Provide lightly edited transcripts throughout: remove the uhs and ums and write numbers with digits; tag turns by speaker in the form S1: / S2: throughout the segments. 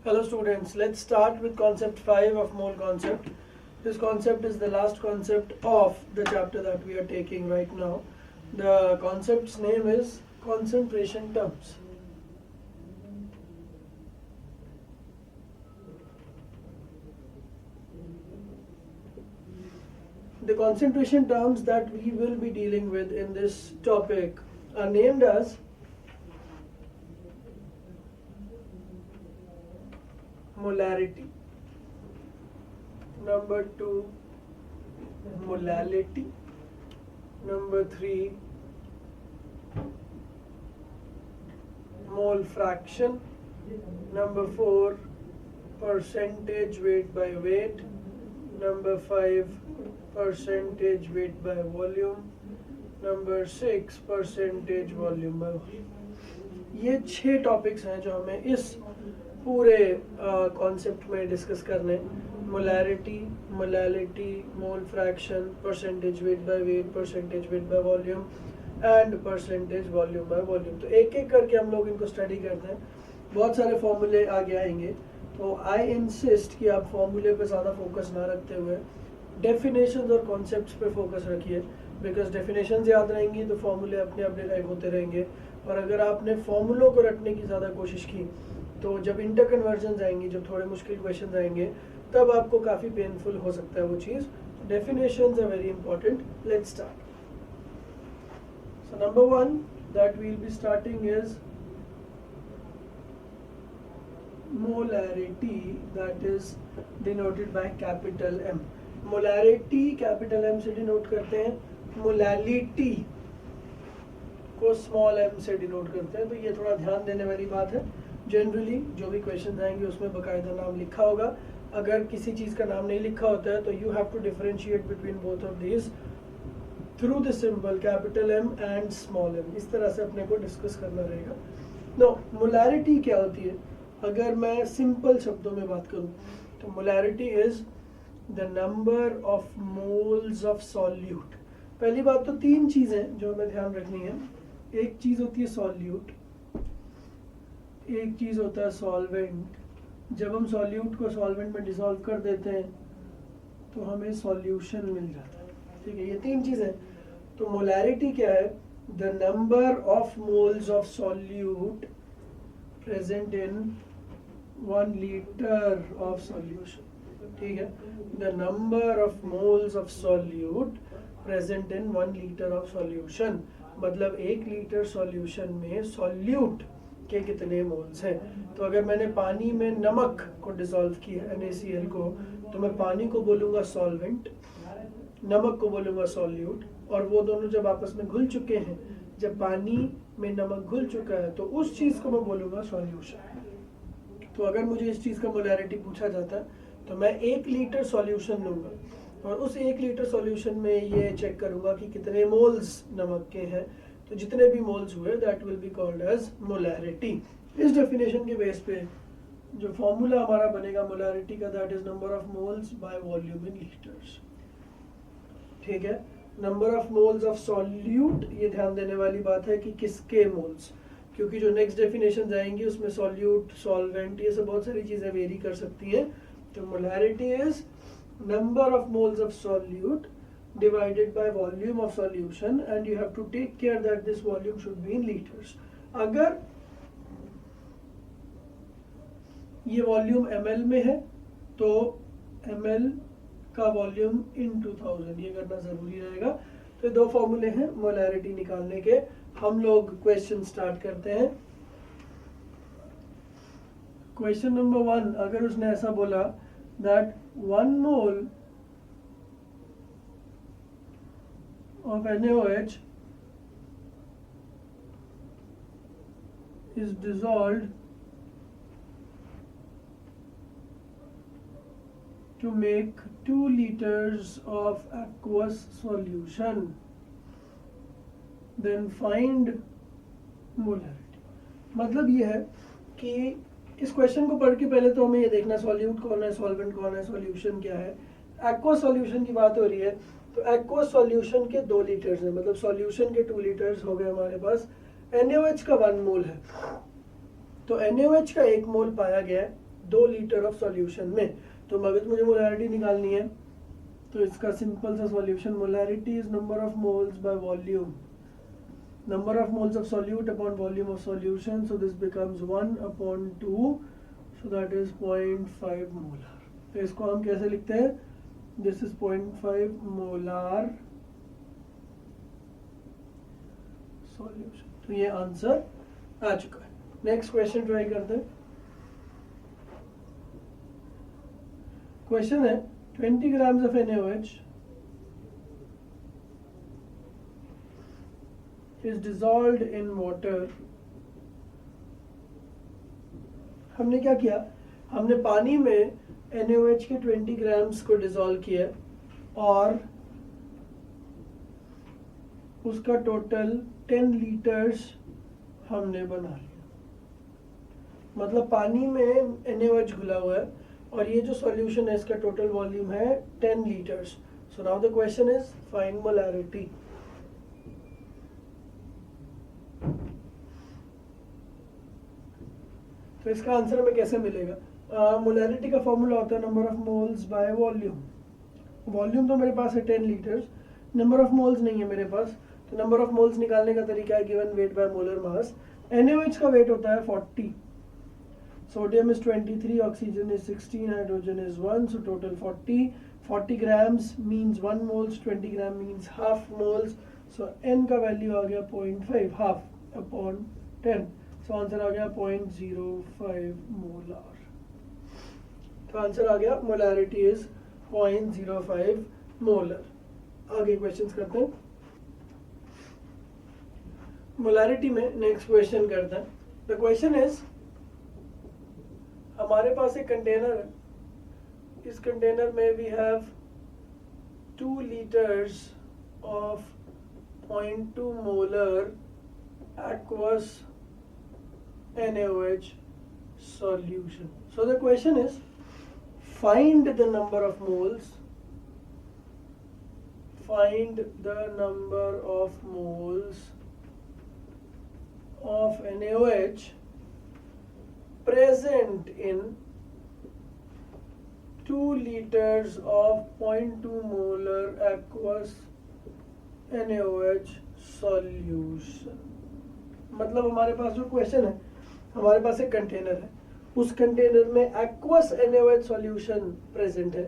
S1: Hello students, let's start with concept 5 of mole concept. This concept is the last concept of the chapter that we are taking right now. The concept's name is concentration terms. The concentration terms that we will be dealing with in this topic are named as molarity. Number 2, molality. Number 3, mole fraction. Number 4, percentage weight by weight. Number 5, percentage weight by volume. Number 6, percentage volume by volume. ये 6 topics हैं जो हमें इस पूरे concept में discuss करने। Molarity, molality, mole fraction, percentage weight by wait, percentage weight by volume and percentage volume by volume. तो एक एक करके हम लोग इनको स्टडी करते हैं। बहुत सारे फॉर्मूले आगे आएंगे, तो आई इंसिस्ट कि आप फॉर्मूले पे ज़्यादा फोकस ना रखते हुए डेफिनेशंस और कॉन्सेप्ट्स पे फोकस रखिए, बिकॉज डेफिनेशंस याद रहेंगी तो फॉर्मूले अपने आप डिराइव होते रहेंगे। और अगर आपने फॉर्मूलों को रखने की ज़्यादा कोशिश की तो जब इंटर कन्वर्जन आएंगी, जब थोड़े मुश्किल क्वेश्चन आएंगे, तब आपको काफ़ी पेनफुल हो सकता है वो चीज़। Definitions are very important. Let's start. So number 1 that we will be starting is molarity, that is denoted by capital M. molarity capital M से डिनोट करते हैं, molality को स्मॉल m से डिनोट करते हैं। तो ये थोड़ा ध्यान देने वाली बात है। जनरली जो भी क्वेश्चन आएंगे उसमें बकायदा नाम लिखा होगा। अगर किसी चीज़ का नाम नहीं लिखा होता है तो you have to differentiate between both of these through the symbol capital M and small m। इस तरह से अपने को डिस्कस करना रहेगा। नो, मोलैरिटी क्या होती है? अगर मैं सिंपल शब्दों में बात करूं तो molarity is the number of moles of solute. पहली बात तो 3 चीज़ें जो हमें ध्यान रखनी है। एक चीज़ होती है सॉल्यूट, एक चीज़ होता है सॉल्वेंट। जब हम सॉल्यूट को सॉल्वेंट में डिसॉल्व कर देते हैं तो हमें सॉल्यूशन मिल जाता है। ठीक है, ये 3 चीज़ें। तो मोलैरिटी क्या है? The number of moles of solute present in 1 liter of solution। ठीक है, the number of moles of solute present in 1 liter of solution, मतलब 1 लीटर सॉल्यूशन में सॉल्यूट के कितने मोल्स हैं। तो अगर मैंने पानी में नमक को डिसॉल्व किया NaCl को, तो मैं पानी को बोलूँगा सॉल्वेंट, नमक को बोलूँगा सॉल्यूट। और वो दोनों जब आपस में घुल चुके हैं, जब पानी में नमक घुल चुका है, तो उस चीज़ को मैं बोलूँगा सॉल्यूशन। तो अगर मुझे इस चीज़ का मोलैरिटी पूछा जाता है तो मैं 1 लीटर सॉल्यूशन लूँगा और उस 1 लीटर सॉल्यूशन में ये चेक करूँगा कि कितने मोल्स नमक के हैं। तो जितने भी मोल्स हुए that will be called as molarity. इस डेफिनेशन के बेस पे जो फॉर्मूला हमारा बनेगा मोलैरिटी का, that is number of moles by volume in litres. ठीक है, number of moles of solute, ये ध्यान देने वाली बात है कि किसके मोल्स, क्योंकि जो नेक्स्ट डेफिनेशन आएंगी उसमें सॉल्यूट, सॉल्वेंट, ये सब बहुत सारी चीज़ें वेरी कर सकती हैं। तो molarity is number of moles of solute divided by volume of solution and you have to take care that this volume should be in litres. अगर ये वॉल्यूम ml में है तो ml का वॉल्यूम इन 2000, ये करना ज़रूरी रहेगा। तो 2 फॉर्मूले हैं मोलैरिटी निकालने के। हम लोग क्वेश्चन स्टार्ट करते हैं। क्वेश्चन नंबर 1, अगर उसने ऐसा बोला that 1 mole of NaOH is dissolved to make 2 liters of aqueous solution, then find molarity। मतलब ये है कि इस क्वेश्चन को पढ़ के पहले तो हमें ये देखना सॉल्यूट कौन है, सॉल्वेंट कौन है, सॉल्यूशन क्या है। एक्वा सॉल्यूशन की बात हो रही है, तो एक्वा सॉल्यूशन के 2 लीटर्स हैं, मतलब सॉल्यूशन के 2 लीटर्स हो गए हमारे पास। NaOH का 1 मोल है, तो NaOH का 1 मोल पाया गया है 2 लीटर ऑफ सॉल्यूशन में। तो मगर मुझे मोलैरिटी निकालनी है, तो इसका सिंपल सा solution, molarity is number of moles by volume, number of moles of solute upon volume of solution, so this becomes 1/2, so that is 0.5 molar. तो इसको हम कैसे लिखते हैं, दिस इज 0.5 मोलार सॉल्यूशन। तो ये आंसर आ चुका है। नेक्स्ट क्वेश्चन ट्राई करते हैं। क्वेश्चन है 20 grams of NaOH is dissolved in water। हमने क्या किया, हमने पानी में NaOH के 20 ग्राम्स को डिसॉल्व किया और उसका टोटल 10 लीटर्स हमने बना लिया। मतलब पानी में NaOH घुला हुआ है और ये जो सॉल्यूशन है इसका टोटल वॉल्यूम है 10 litres. So now the question is find molarity. तो इसका आंसर हमें कैसे मिलेगा, मोलैरिटी का फॉर्मूला होता है number of moles by volume. Volume तो मेरे पास है 10 लीटर्स, नंबर ऑफ मोल्स नहीं है मेरे पास, तो नंबर ऑफ मोल्स निकालने का तरीका है given weight by molar mass. NaOH का वेट होता है 40, sodium is 23, oxygen is 16, hydrogen is 1, so total 40. 40 grams means 1 moles, 20 gram means half moles, so n का वैल्यू आ गया 0.5, half upon 10, so आंसर आ गया 0.05 मोलार। तो आंसर आ गया मोलैरिटी इज 0.05 मोलर। आगे क्वेश्चंस करते हैं। मोलैरिटी में नेक्स्ट क्वेश्चन करते हैं। द क्वेश्चन इज, हमारे पास एक कंटेनर है, इस कंटेनर में we have 2 litres of 0.2 molar aqueous NaOH solution. So the question is, find the number of moles, find the number of moles of NaOH present in 2 liters of 0.2 molar aqueous NaOH solution। मतलब हमारे पास जो question है, हमारे पास एक container है, उस container में aqueous NaOH solution present है,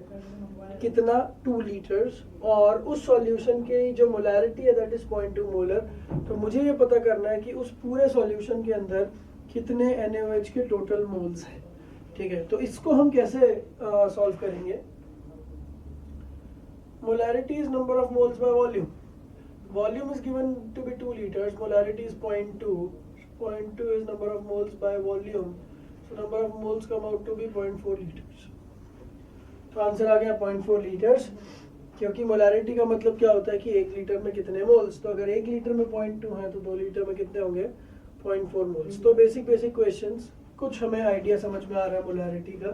S1: कितना 2 लीटर्स, और उस सॉल्यूशन की जो मोलैरिटी है दैट इज 0.2 मोलर। तो मुझे ये पता करना है कि उस पूरे सॉल्यूशन के अंदर कितने NaOH के टोटल मोल्स हैं। ठीक है, तो इसको हम कैसे सॉल्व करेंगे। Molarity is number of moles by volume, volume is given to be 2 litres, molarity is 0.2, 0.2 is number of moles by volume, so number of moles come out to be 0.4 litres. तो answer आ गया 0.4 litres, क्योंकि molarity का मतलब क्या होता है कि 1 लीटर में कितने मोल्स, तो अगर 1 लीटर में 0.2 है तो 2 लीटर में कितने होंगे, 0.4 मोल्स। तो बेसिक क्वेश्चंस, कुछ हमें आइडिया समझ में आ रहा है मोलैरिटी का।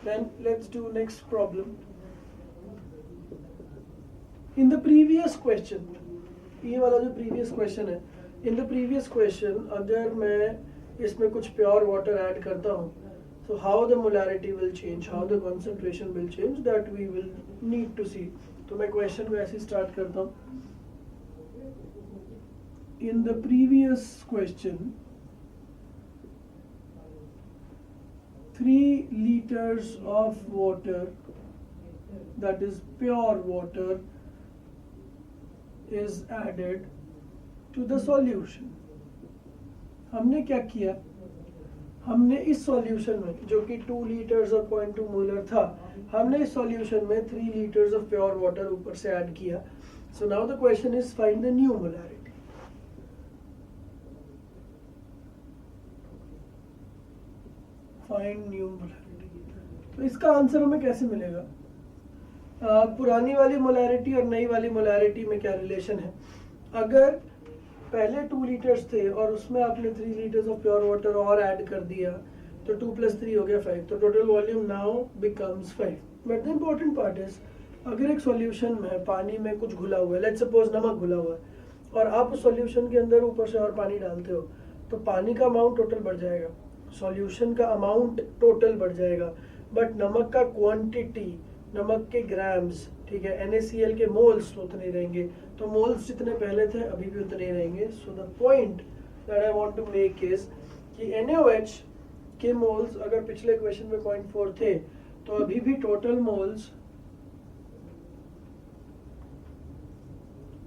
S1: Then let's do next problem. In the previous question, ये वाला जो प्रीवियस क्वेश्चन है, इन द प्रीवियस क्वेश्चन अगर मैं इसमें कुछ प्योर वाटर ऐड करता हूँ, so how the molarity will change, how the concentration will change, that we will need to see। तो मैं क्वेश्चन को ऐसे स्टार्ट करता हूँ। In the previous question, 3 liters of water, that is pure water, is added to the solution। हमने क्या किया, हमने इस सॉल्यूशन में जो कि 2 लीटर्स और 0.2 मोलर था, हमने इस सॉल्यूशन में 3 लीटर्स ऑफ प्योर वाटर ऊपर से ऐड किया। So now the question is find the new molarity. Find new molarity. तो इसका आंसर हमें कैसे मिलेगा, पुरानी वाली मोलैरिटी और नई वाली मोलैरिटी में क्या रिलेशन है। अगर पहले 2 लीटर्स थे और उसमें आपने 3 लीटर्स ऑफ प्योर वाटर और ऐड कर दिया, तो 2 + 3 हो गया 5, तो total volume now becomes 5। But the important part is, अगर एक सॉल्यूशन में पानी में कुछ घुला हुआ है, लेट्स सपोज नमक घुला हुआ है, और आप उस सॉल्यूशन के अंदर ऊपर से और पानी डालते हो, तो पानी का अमाउंट टोटल बढ़ जाएगा। सॉल्यूशन का अमाउंट टोटल बढ़ जाएगा, बट नमक का क्वांटिटी, नमक के ग्राम्स, ठीक है, NaCl के मोल्स तो उतने रहेंगे, तो मोल्स जितने पहले थे अभी भी उतने रहेंगे. So the point that I want to make is कि NaOH के मोल्स अगर पिछले क्वेश्चन में 0.4 थे, तो अभी भी total moles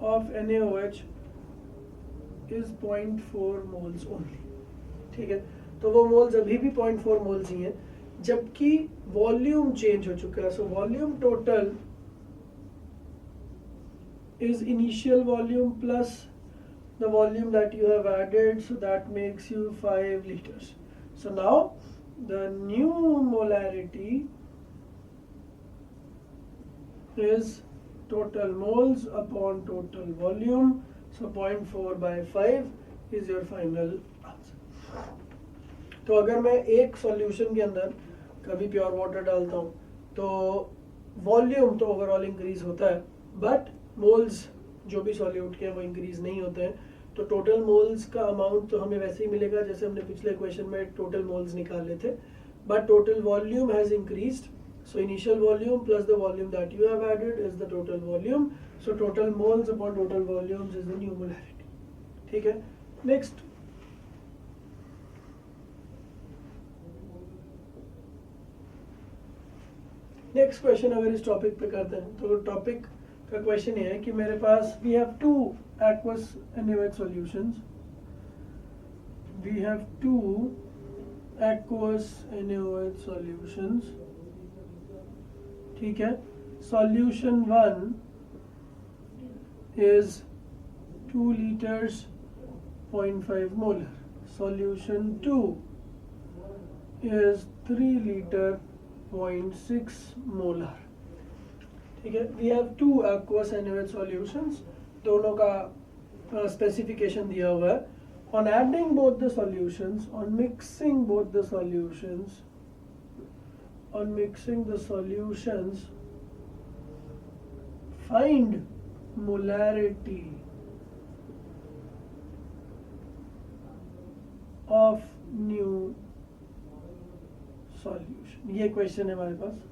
S1: of NaOH is 0.4 moles only. ठीक है, तो वो मोल्स अभी भी 0.4 मोल्स ही हैं, जबकि वॉल्यूम चेंज हो चुका है. So volume total is initial volume plus the volume that you have added, so that makes you 5 liters. So now the new molarity is total moles upon total volume, so 0.4 by 5 is your final answer. तो अगर मैं एक solution के अंदर कभी pure water डालता हूँ तो वॉल्यूम तो ओवरऑल इंक्रीज होता है, बट मोल्स जो भी सॉल्यूट के हैं वो इंक्रीज नहीं होते हैं. तो टोटल मोल्स का अमाउंट तो हमें वैसे ही मिलेगा जैसे हमने पिछले क्वेश्चन में टोटल मोल्स निकाले थे, but total volume has increased. So initial volume plus the volume that you have added is the total volume. So total moles upon total volumes is the new molarity. ठीक है, next. Next question अगर इस topic पे करते हैं तो topic का question ये है कि मेरे पास we have two aqueous NaOH solutions. We have two aqueous NaOH solutions. ठीक है, solution 1 is 2 liters 0.5 molar. Solution 2 is 3 liter 0.6 molar. ठीक है, we have two aqueous NaOH solutions, दोनों का स्पेसिफिकेशन दिया हुआ है. On adding both the solutions, on mixing both the solutions, on mixing the solutions, find molarity of new solution. ये question है हमारे पास.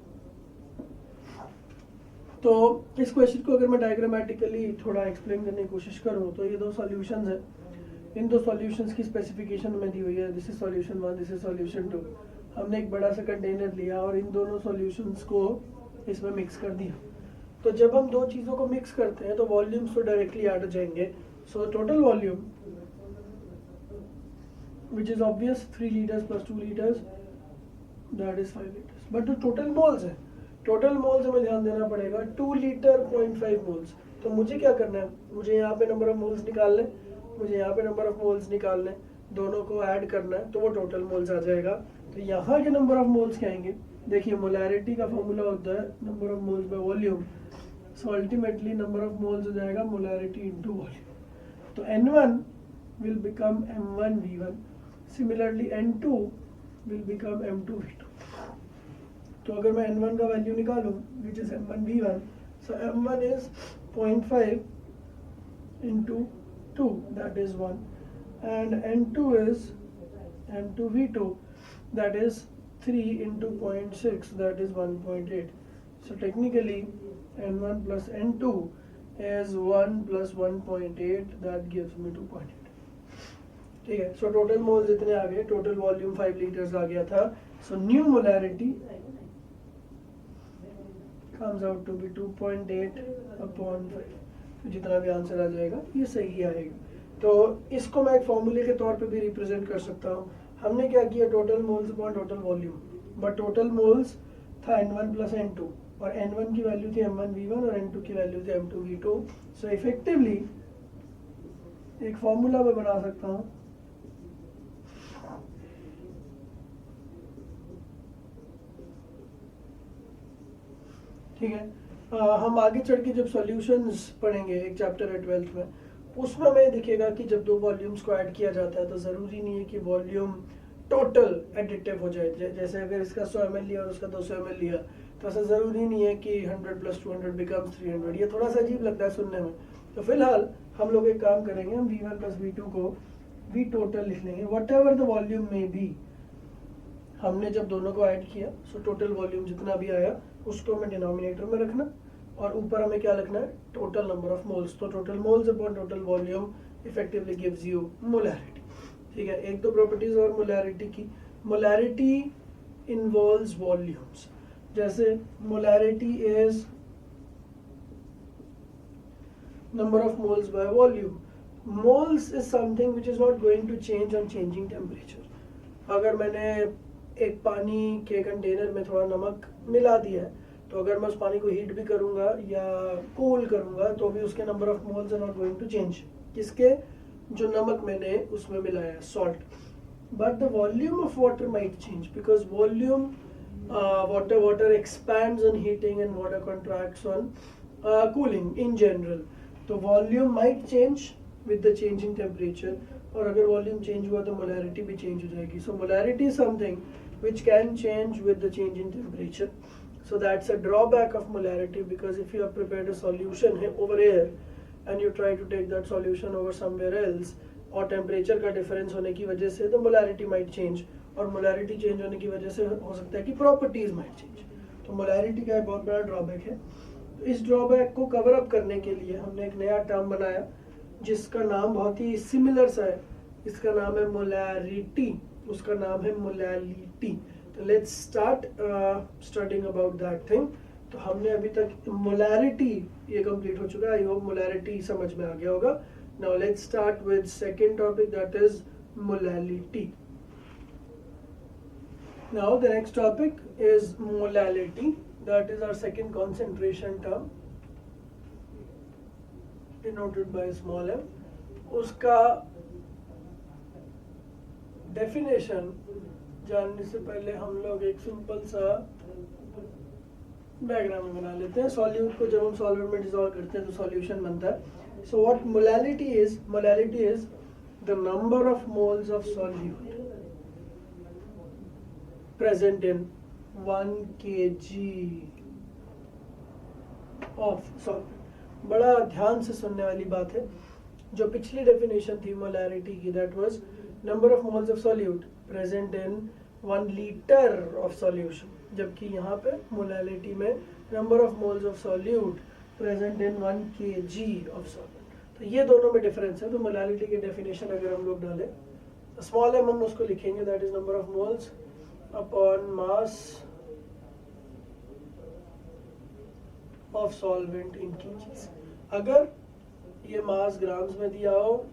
S1: तो इस क्वेश्चन को अगर मैं डायग्रामेटिकली थोड़ा एक्सप्लेन करने की कोशिश करूं तो ये दो सॉल्यूशंस हैं. इन दो सॉल्यूशंस की स्पेसिफिकेशन में दी हुई है. This is solution 1, this is solution 2. हमने एक बड़ा सा कंटेनर लिया और इन दोनों सॉल्यूशंस को इसमें मिक्स कर दिया. तो जब हम दो चीज़ों को मिक्स करते हैं तो वॉल्यूम्स तो डायरेक्टली ऐड हो जाएंगे. So total volume which is obvious 3 liters plus 2 liters, that is 5 liters. But जो टोटल मोल्स है, टोटल मोल्स हमें ध्यान देना पड़ेगा. 2 लीटर 0.5 मोल्स. तो मुझे क्या करना है, मुझे यहाँ पे नंबर ऑफ मोल्स निकालने, मुझे यहाँ पे नंबर ऑफ मोल्स निकालने, दोनों को ऐड करना है तो वो टोटल मोल्स आ जाएगा. तो यहाँ के नंबर ऑफ मोल्स क्या आएंगे, देखिए मोलैरिटी का फॉर्मूला होता है number of moles by volume. So ultimately number of moles हो जाएगा मोलैरिटी इनटू वॉल्यूम. तो N1 will become M1V1. Similarly N2 will become M2V2. तो अगर मैं N1 का वैल्यू निकालूं which is M1V1, so M1 is 0.5 into 2, that is 1, and N2 is M2V2, that is 3 into 0.6, that is 1.8. So technically N1 plus N2 is 1 plus 1.8, that gives me 2.8. ठीक है, सो total moles इतने आ गए, total volume 5 litres आ गया था. So new molarity comes out to be 2.8 upon 5. तो जितना भी answer आ जाएगा ये सही आएगा. तो इसको मैं एक फॉर्मूले के तौर पे भी रिप्रेजेंट कर सकता हूँ. हमने क्या किया, total moles upon total volume, but total moles था N1 प्लस N2 और N1 की वैल्यू थी M1V1 और N2 की वैल्यू थी M2V2. सो इफेक्टिवली एक फॉर्मूला मैं बना सकता हूँ ठीक है. हम आगे चढ़ के जब सॉल्यूशंस पढ़ेंगे एक चैप्टर है 12th में, उसमें हमें दिखेगा कि जब दो वॉल्यूम्स को ऐड किया जाता है तो ज़रूरी नहीं है कि वॉल्यूम टोटल एडिटिव हो जाए. जैसे अगर इसका 100 ml लिया और उसका 200 ml लिया तो ऐसा ज़रूरी नहीं है कि 100 plus 200 becomes 300. ये थोड़ा सा अजीब लगता है सुनने में. तो फिलहाल हम लोग एक काम करेंगे, हम V1 plus V2 को V टोटल लिख लेंगे. वट एवर द वॉल्यूम में बी, हमने जब दोनों को ऐड किया सो टोटल वॉल्यूम जितना भी आया उसको हमें डिनोमिनेटर में रखना और ऊपर हमें क्या लिखना है, टोटल नंबर ऑफ मोल्स। तो total moles upon total volume effectively gives you molarity. ठीक है, एक दो प्रॉपर्टीज और मोलैरिटी की। मोलैरिटी इन्वॉल्व्स वॉल्यूम्स, जैसे molarity is number of moles by volume. Moles is something which is not going to change on changing temperature. अगर मैंने एक पानी के कंटेनर में थोड़ा नमक मिला दिया है तो अगर मैं उस पानी को हीट भी करूंगा या कूल करूंगा तो भी उसके number of moles are not going to change. किसके? जो नमक मैंने उसमें मिलाया है, salt. But the volume of water might change because volume water expands on heating and water contracts on cooling in general. तो volume might change with the changing temperature, और अगर वॉल्यूम चेंज हुआ तो मोलैरिटी भी change हो जाएगी। So molarity is something which can change with the change in temperature. So that's a drawback of molarity because if you have prepared a solution है over air and you try to take that solution over somewhere else और temperature का difference होने की वजह से तो molarity might change, और molarity change होने की वजह से हो सकता है कि प्रॉपर्टीज माइट चेंज। तो मोलैरिटी का एक बहुत बड़ा ड्रॉबैक है। तो इस ड्रॉबैक को कवर अप करने के लिए हमने एक नया टर्म बनाया जिसका नाम बहुत ही सिमिलर सा है। इसका नाम है मोलैरिटी, उसका नाम है मोलैलिटी। तो let's start studying about that thing. तो हमने अभी तक मोलैरिटी ये कंप्लीट हो चुका है। आई होप मोलैरिटी समझ में आ गया होगा। Now let's start with second topic that is molality. Now the next topic is molality. That is our second concentration term denoted by small m. उसका definition जानने से पहले हम लोग एक सिंपल सा डायग्राम बना लेते हैं। सॉल्यूट को जब हम सॉल्वेंट में डिसॉल्व करते हैं तो सॉल्यूशन बनता है। So what molality is? Molality is the number of moles of solute present in 1 kg of solvent। बड़ा ध्यान से सुनने वाली बात है। जो पिछली डेफिनेशन थी मोलैरिटी की, that was number of moles of solute present in 1 litre of solution, जबकि यहाँ पे मोलैलिटी में number of moles of solute present in 1 kg of solvent. तो ये दोनों में डिफरेंस है। तो मोलैलिटी की डेफिनेशन अगर हम लोग डालें तो स्मॉल एम हम उसको लिखेंगे that is number of moles upon mass of solvent in kgs। अगर ये मास ग्राम्स में दिया हो,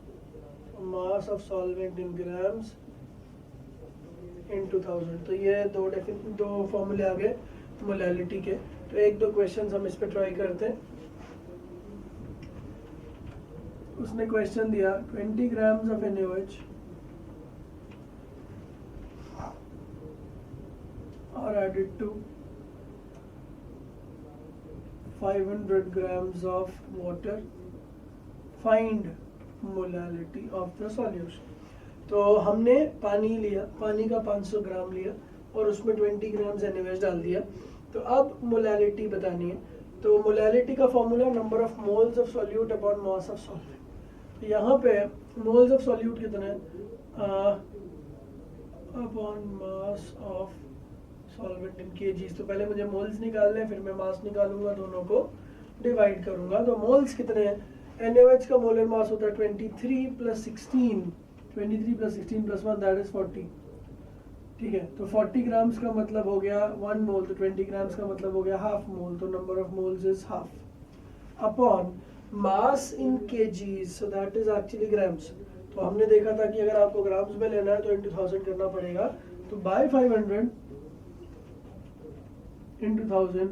S1: मास ऑफ सॉल्वेंट इन ग्राम्स इन 2000, तो ये दो फॉर्मूले आ गए मोलैलिटी के। तो एक दो क्वेश्चंस हम इस पे ट्राई करते हैं। उसने क्वेश्चन दिया 20 grams of NaOH are added to 500 grams of water, find molality of the solution। तो हमने पानी लिया, पानी का 500 ग्राम लिया और उसमें 20 ग्राम्स NaOH डाल दिया। तो अब मोलैलिटी बतानी है। तो मोलैलिटी का formula number of moles of solute upon mass of solvent. तो यहाँ पे मोल्स ऑफ सॉल्यूट कितने हैं upon mass of solvent in kgs। तो पहले मुझे मोल्स निकालने हैं, फिर मैं मास निकालूंगा, दोनों को डिवाइड करूंगा। तो मोल्स कितने हैं? NaOH का मोलर मास होता है 23 plus 16, 23 plus 16 plus 1 that is 40। ठीक है, तो 40 ग्राम्स का मतलब हो गया 1 मोल, तो 20 ग्राम्स का मतलब हो गया हाफ मोल। तो number of moles is half upon mass in kgs, so that is actually grams. तो हमने देखा था कि अगर आपको ग्राम्स में लेना है तो into 1000 करना पड़ेगा। तो bye 500 into 1000,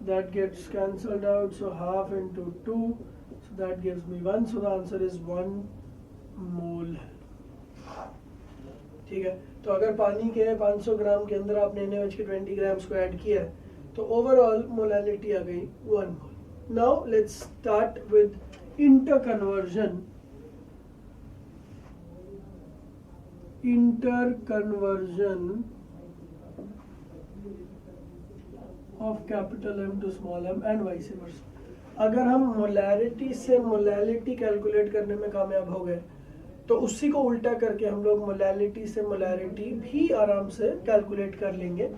S1: that gets cancelled out, so half into 2, so that gives me 1, so the answer is 1 mole। ठीक है, तो अगर पानी के 500 ग्राम के अंदर आपने NaOH के 20 ग्राम्स को ऐड किया है तो ओवरऑल मोलैलिटी आ गई 1 mole. Now let's start with interconversion. Of capital M to small m and vice versa. अगर हम मोलैरिटी से मोलैलिटी कैलकुलेट करने में कामयाब हो गए तो उसी को उल्टा करके हम लोग मोलैलिटी से मोलैरिटी भी आराम से कैलकुलेट कर लेंगे।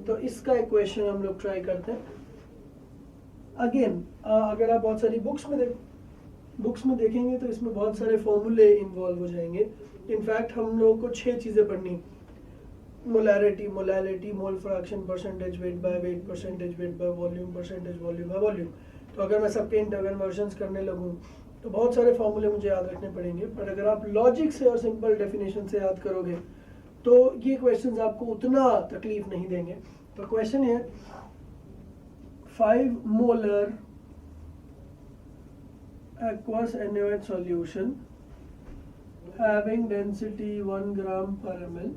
S1: तो इसका इक्वेशन हम लोग ट्राई करते हैं। अगेन अगर आप बहुत सारी बुक्स में देखेंगे तो इसमें बहुत सारे फॉर्मूले इन्वॉल्व हो जाएंगे। इनफैक्ट हम लोगों को 6 चीज़ें पढ़नी, molarity, molality, mole fraction, percentage weight by wait, percentage weight by volume, percentage volume by volume. तो अगर मैं सबके इंटरकन्वर्जन्स करने लगूँ तो बहुत सारे फॉर्मूले मुझे याद रखने पड़ेंगे, पर अगर आप लॉजिक से और सिंपल डेफिनेशन से याद करोगे तो ये क्वेश्चंस आपको उतना तकलीफ नहीं देंगे। तो क्वेश्चन है 5 molar aqueous NaOH solution having density 1 gram per ml,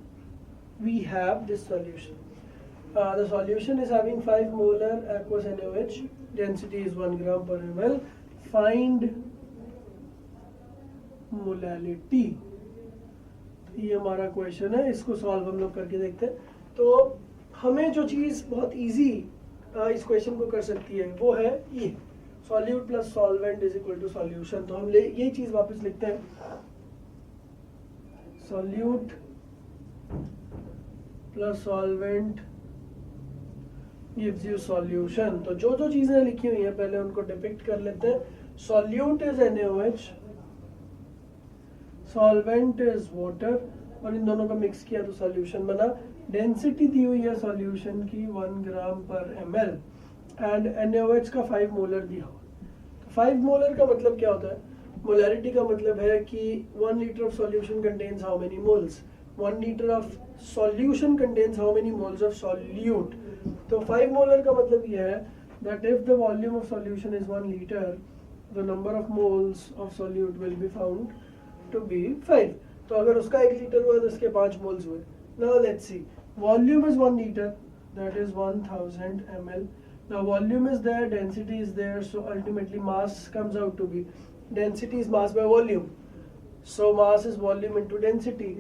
S1: we have this solution. The solution is having 5 molar aqueous NaOH, density is 1 gram per ml. Find molality. ये हमारा क्वेश्चन है, इसको सॉल्व हम लोग करके देखते हैं। तो हमें जो चीज़ बहुत इजी इस क्वेश्चन को कर सकती है वो है ये, solute plus solvent is equal to solution. तो हम यही चीज़ वापस लिखते हैं, solute plus solvent gives you solution. तो जो जो चीज़ें लिखी हुई हैं पहले उनको डिपिक्ट कर लेते हैं। Solute is NaOH, solvent is water, और इन दोनों का मिक्स किया तो सॉल्यूशन बना। डेंसिटी दी हुई है सॉल्यूशन की 1 ग्राम पर ml एंड NaOH का 5 मोलर दिया हुआ। तो 5 मोलर का मतलब क्या होता है? मोलैरिटी का मतलब है कि 1 litre of solution contains how many moles, 1 litre of solution contains how many moles of solute. तो 5 मोलर का मतलब ये है that if the volume of solution is 1 liter, the number of moles of solute will be found to be 5. तो अगर उसका 1 litre हुआ तो उसके 5 मोल्स हुए। Now let's see, volume is 1 liter, that is 1000 ml. Now volume is there, density is there, so ultimately mass comes out to be, density is mass by volume, so mass is volume into density,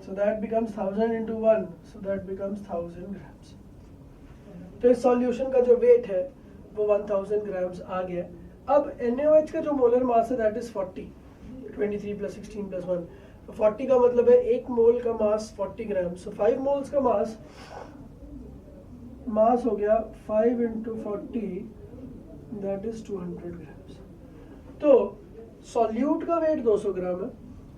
S1: so that becomes 1000 into 1, so that becomes 1000 grams. तो इस solution का जो wait है वो 1000 grams आ गया। अब NaOH का जो मोलर मास है दैट इज 40, 23 प्लस 16 प्लस 1, तो 40 का मतलब है 1 मोल का मास 40 ग्राम। सो 5 मोल्स का मास हो गया 5 इंटू 40, दैट इज 200 ग्राम्स। तो सॉल्यूट का वेट 200 ग्राम है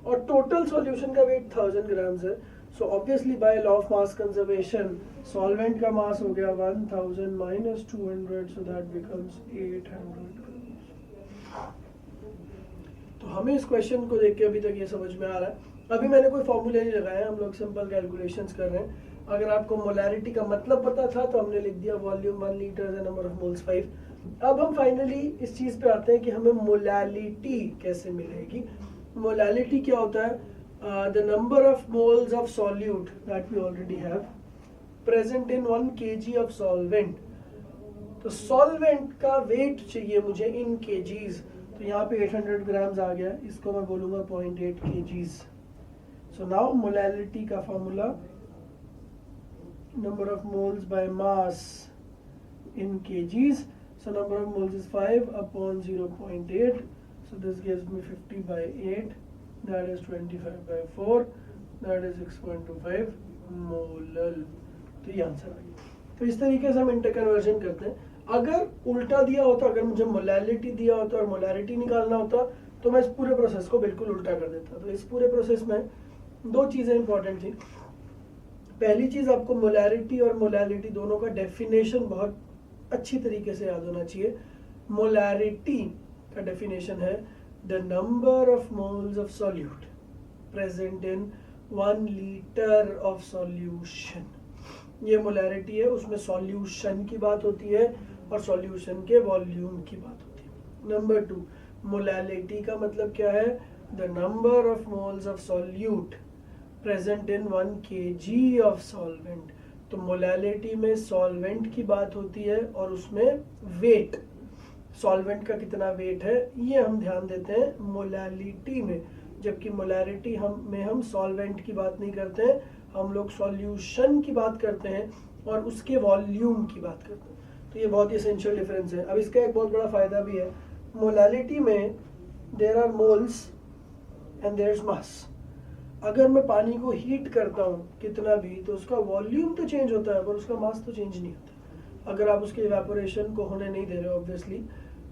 S1: और टोटल सॉल्यूशन का वेट 1000 ग्राम्स है। So obviously by law of mass conservation solvent का मास हो गया 1000 minus 200, so that becomes 800 grams. तो हमें इस क्वेश्चन को देख के अभी तक ये समझ में आ रहा है। अभी मैंने कोई फॉर्मूले नहीं लगाया, हम लोग सिंपल कैलकुलेशंस कर रहे हैं। अगर आपको मोलैरिटी का मतलब पता था तो हमने लिख दिया वॉल्यूम 1 लीटर है, नंबर ऑफ मोल्स 5। अब हम फाइनली इस चीज पे आते हैं कि हमें मोलैलिटी कैसे मिलेगी। मोलैलिटी क्या होता है? The number of moles of solute that we already have present in 1 kg of solvent. तो सॉल्वेंट का वेट चाहिए मुझे इन kgs, तो यहाँ पे 800 ग्राम्स आ गया, इसको मैं बोलूंगा 0.8 kgs। सो नाउ मोलैलिटी का formula, number of moles by mass in kgs, so number of moles is 5 upon 0.8, so this gives me 50 by 8, that is 25 by 4, that is 6.25 molal. तो ये आंसर आ गया। तो इस तरीके से हम इंटरकन्वर्जन करते हैं। अगर उल्टा दिया होता, अगर मुझे मोलैलिटी दिया होता और मोलैरिटी निकालना होता तो मैं इस पूरे प्रोसेस को बिल्कुल उल्टा कर देता। तो इस पूरे प्रोसेस में 2 चीज़ें इंपॉर्टेंट थी। पहली चीज, आपको मोलैरिटी और मोलैलिटी दोनों का डेफिनेशन बहुत अच्छी तरीके से याद होना चाहिए। मोलैरिटी का डेफिनेशन है the number of moles of solute present in 1 litre of solution. ये मोलैरिटी है, उसमें सॉल्यूशन की बात होती है और सॉल्यूशन के वॉल्यूम की बात होती है। नंबर 2, मोलैलिटी का मतलब क्या है? The number of moles of solute present in 1 kg of solvent. तो मोलैलिटी में सॉल्वेंट की बात होती है और उसमें वेट, सॉल्वेंट का कितना वेट है ये हम ध्यान देते हैं मोलैलिटी में, जबकि मोलैरिटी हम सॉल्वेंट की बात नहीं करते हैं, हम लोग सॉल्यूशन की बात करते हैं और उसके वॉल्यूम की बात करते हैं। तो ये बहुत ही एसेंशियल डिफरेंस है। अब इसका एक बहुत बड़ा फायदा भी है, मोलैलिटी में there are moles and there is mass. अगर मैं पानी को हीट करता हूँ कितना भी, तो उसका वॉल्यूम तो चेंज होता है पर उसका मास तो चेंज नहीं होता। अगर आप उसके इवेपोरेशन को होने नहीं दे रहे हो ऑब्वियसली,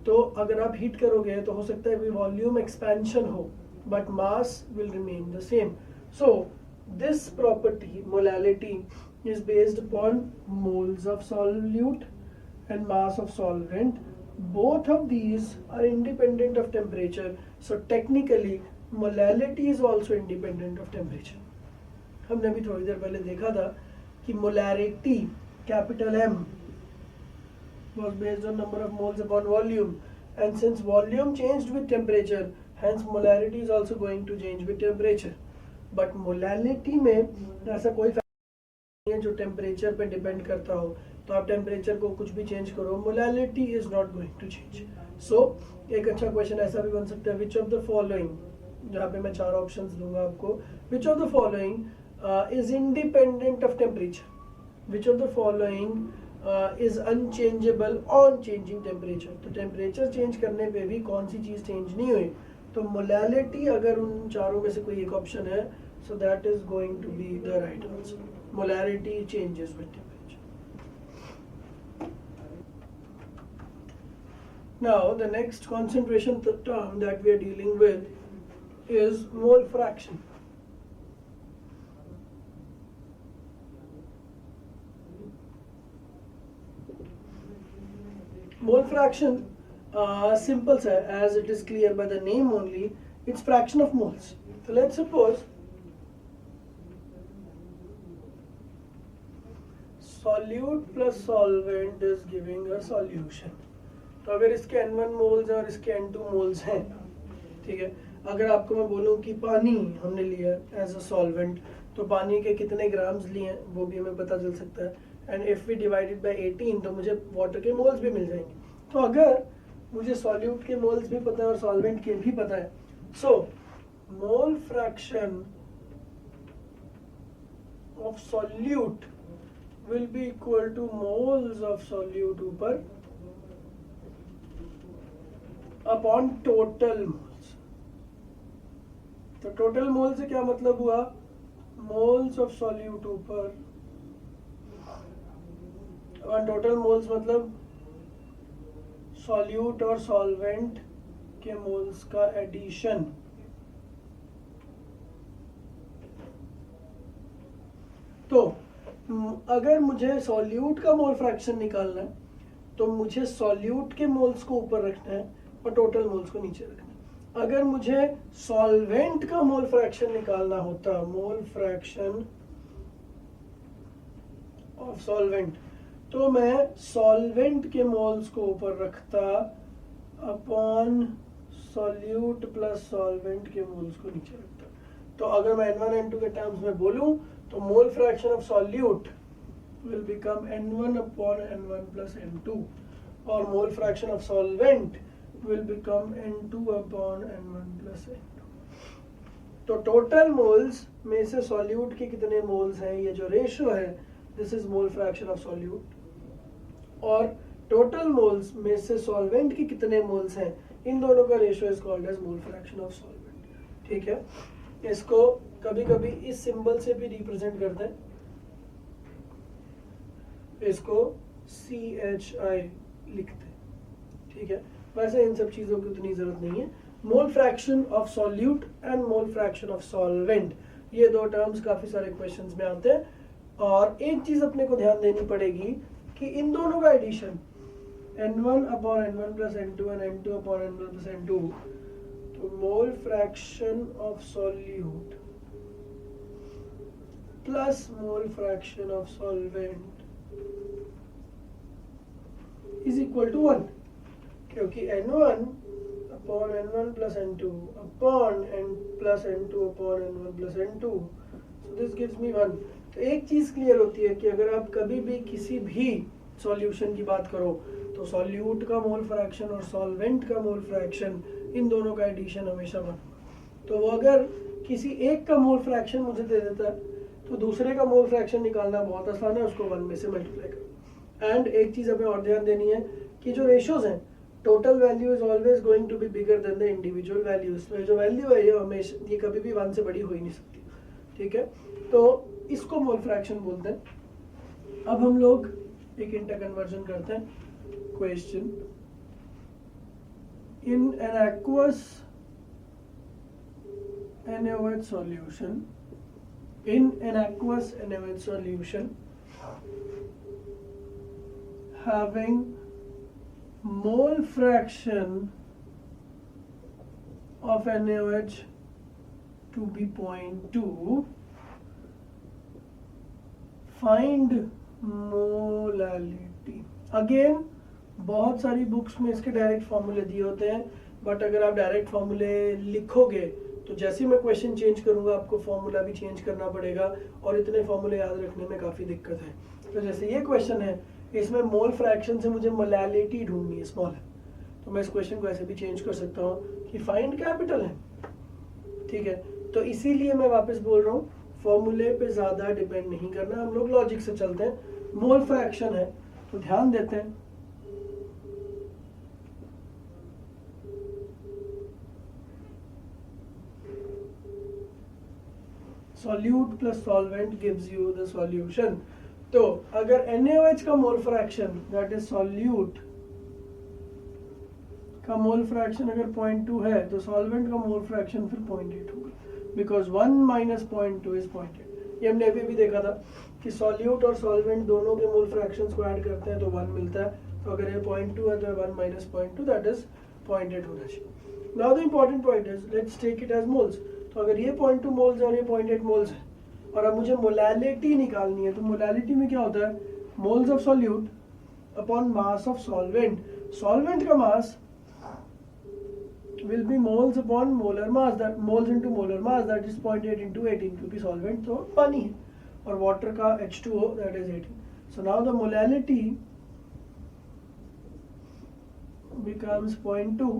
S1: तो अगर आप हीट करोगे तो हो सकता है कि वॉल्यूम एक्सपेंशन हो but mass will remain the same. So this property molality is based upon moles of solute and mass of solvent. Both of these are independent of temperature, so technically molality is also independent of temperature. हमने अभी थोड़ी देर पहले देखा था कि molarity capital M was based on number of moles upon volume, and since volume changed with temperature, hence molarity is also going to change with temperature. But molality में ऐसा कोई जो टेम्परेचर पे डिपेंड करता हो, तो आप टेम्परेचर को कुछ भी चेंज करो, molality is not going to change. So एक अच्छा क्वेश्चन ऐसा भी बन सकता है, विच ऑफ द फॉलोइंग, जहाँ पे मैं 4 ऑप्शंस दूंगा आपको, which of the following is independent of temperature, which of the following is unchangeable on changing temperature. तो टेम्परेचर चेंज करने पे भी कौन सी चीज चेंज नहीं हुई, तो मोलैलिटी अगर उन चारों में से कोई एक ऑप्शन है, so that is going to be the right answer. Molarity changes with temperature. Now the next concentration term that we are dealing with is mole fraction. Mole fraction, simple sir, as it is clear by the name only, it's fraction of moles. So let's suppose solute plus solvent is giving a solution. तो अगर इसके N1 moles हैं और इसके N2 moles हैं, ठीक है, अगर आपको मैं बोलूँ कि पानी हमने लिया एज अ सॉल्वेंट, तो पानी के कितने ग्राम्स लिए हैं वो भी हमें पता चल सकता है, and if we divided by 18 तो मुझे वाटर के मोल्स भी मिल जाएंगे। तो अगर मुझे सॉल्यूट के मोल्स भी पता है और सॉल्वेंट के भी पता है, so mole fraction of solute will be equal to moles of solute ऊपर upon total moles। तो total mole से क्या मतलब हुआ, moles of solute ऊपर upon total moles मतलब solute और solvent के moles का addition। तो अगर मुझे सॉल्यूट का मोल फ्रैक्शन निकालना है, तो मुझे सॉल्यूट के मोल्स को ऊपर रखना है और टोटल मोल्स को नीचे रखना है। अगर मुझे सॉल्वेंट का मोल फ्रैक्शन निकालना होता, मोल फ्रैक्शन ऑफ सॉल्वेंट, तो मैं सॉल्वेंट के मोल्स को ऊपर रखता अपॉन सॉल्यूट प्लस सॉल्वेंट के मोल्स को नीचे रखता। तो अगर मैं N1 N2 के टर्म्स में बोलूं, तो mole fraction of solute will become N1 upon N1 plus N2, और मोल fraction of solvent will become N2 upon N1 plus N2। तो टोटल मोल्स में से सॉल्यूट के कितने मोल्स हैं, ये जो रेशियो है, this is mole fraction of solute, और टोटल मोल्स में से सॉल्वेंट के कितने मोल्स हैं, इन दोनों का ratio is called as mole fraction of solvent. ठीक है, इसको कभी कभी इस सिंबल से भी रिप्रेजेंट करते हैं, इसको CHI लिखते हैं। ठीक है, वैसे इन सब चीजों की उतनी जरूरत नहीं है। मोल fraction of solute and mole fraction of solvent, ये दो टर्म्स काफी सारे क्वेश्चंस में आते हैं, और एक चीज अपने को ध्यान देनी पड़ेगी कि इन दोनों का addition N1 upon N1 plus N2 and N2 upon N1 plus N2, तो mole fraction of solute plus mole fraction of solvent is equal to 1, क्योंकि N1 upon N1 plus N2 upon N plus N2 upon N1 plus N2, so this gives me 1। तो एक चीज clear होती है कि अगर आप कभी भी किसी भी सॉल्यूशन की बात करो, तो सॉल्यूट का मोल फ्रैक्शन और सॉल्वेंट का मोल फ्रैक्शन, इन दोनों का एडिशन हमेशा 1 होगा। तो वो अगर किसी एक का मोल फ्रैक्शन मुझे दे देता है, तो दूसरे का मोल फ्रैक्शन निकालना बहुत आसान है, उसको 1 में से मल्टीप्लाई करो। एंड एक चीज हमें और ध्यान देनी है कि जो रेशियोज हैं total value is always going to be bigger than the individual values. तो जो वैल्यू है ये हमेशा, ये कभी भी 1 से बड़ी हो ही नहीं सकती, ठीक है। तो इसको मोल फ्रैक्शन बोलते हैं। अब हम लोग एक इंटर कन्वर्जन करते हैं। Question, in an aqueous NaOH solution, in an aqueous NaOH solution having mole fraction of NaOH to be 0.2, find molality। Again बहुत सारी बुक्स में इसके डायरेक्ट फॉर्मूले दिए होते हैं, बट अगर आप डायरेक्ट फॉर्मूले लिखोगे तो जैसे ही मैं क्वेश्चन चेंज करूंगा आपको फॉर्मूला भी चेंज करना पड़ेगा, और इतने फॉर्मूले याद रखने में काफ़ी दिक्कत है। तो जैसे ये क्वेश्चन है, इसमें मोल फ्रैक्शन से मुझे मोलैलिटी ढूंढनी है, स्मॉल है, तो मैं इस क्वेश्चन को ऐसे भी चेंज कर सकता हूँ कि फाइंड कैपिटल है, ठीक है। तो इसीलिए मैं वापस बोल रहा हूँ, फॉर्मूले पे ज़्यादा डिपेंड नहीं करना, हम लोग लॉजिक से चलते हैं। मोल फ्रैक्शन है तो ध्यान देते हैं, solute plus solvent gives you the solution। तो अगर NaOH का mole fraction, that is solute का मोल फ्रैक्शन अगर 0.2 है, तो सॉल्वेंट का मोल फ्रैक्शन फिर 0.8 होगा, बिकॉज 1 माइनस 0.2 इज 0.8। ये हमने अभी भी देखा था कि सॉल्यूट और सॉल्वेंट दोनों के मोल फ्रैक्शंस को ऐड करते हैं तो 1 मिलता है। तो अगर ये 0.2 है तो 1 माइनस 0.2 दैट इज 0.8 होना चाहिए। Now the important point is, let's take it as moles. तो अगर ये 0.2 मोल्स है और ये 0.8 मोल्स है, और अब मुझे मोलैलिटी निकालनी है, तो मोलैलिटी में क्या होता है, moles of solute upon mass of solvent. Solvent का मास will be moles upon molar mass, that moles into molar mass, that is 0.8 into 18, क्योंकि सॉल्वेंट तो पानी है, और वाटर का H2O that is 18। so now the molality becomes 0.2,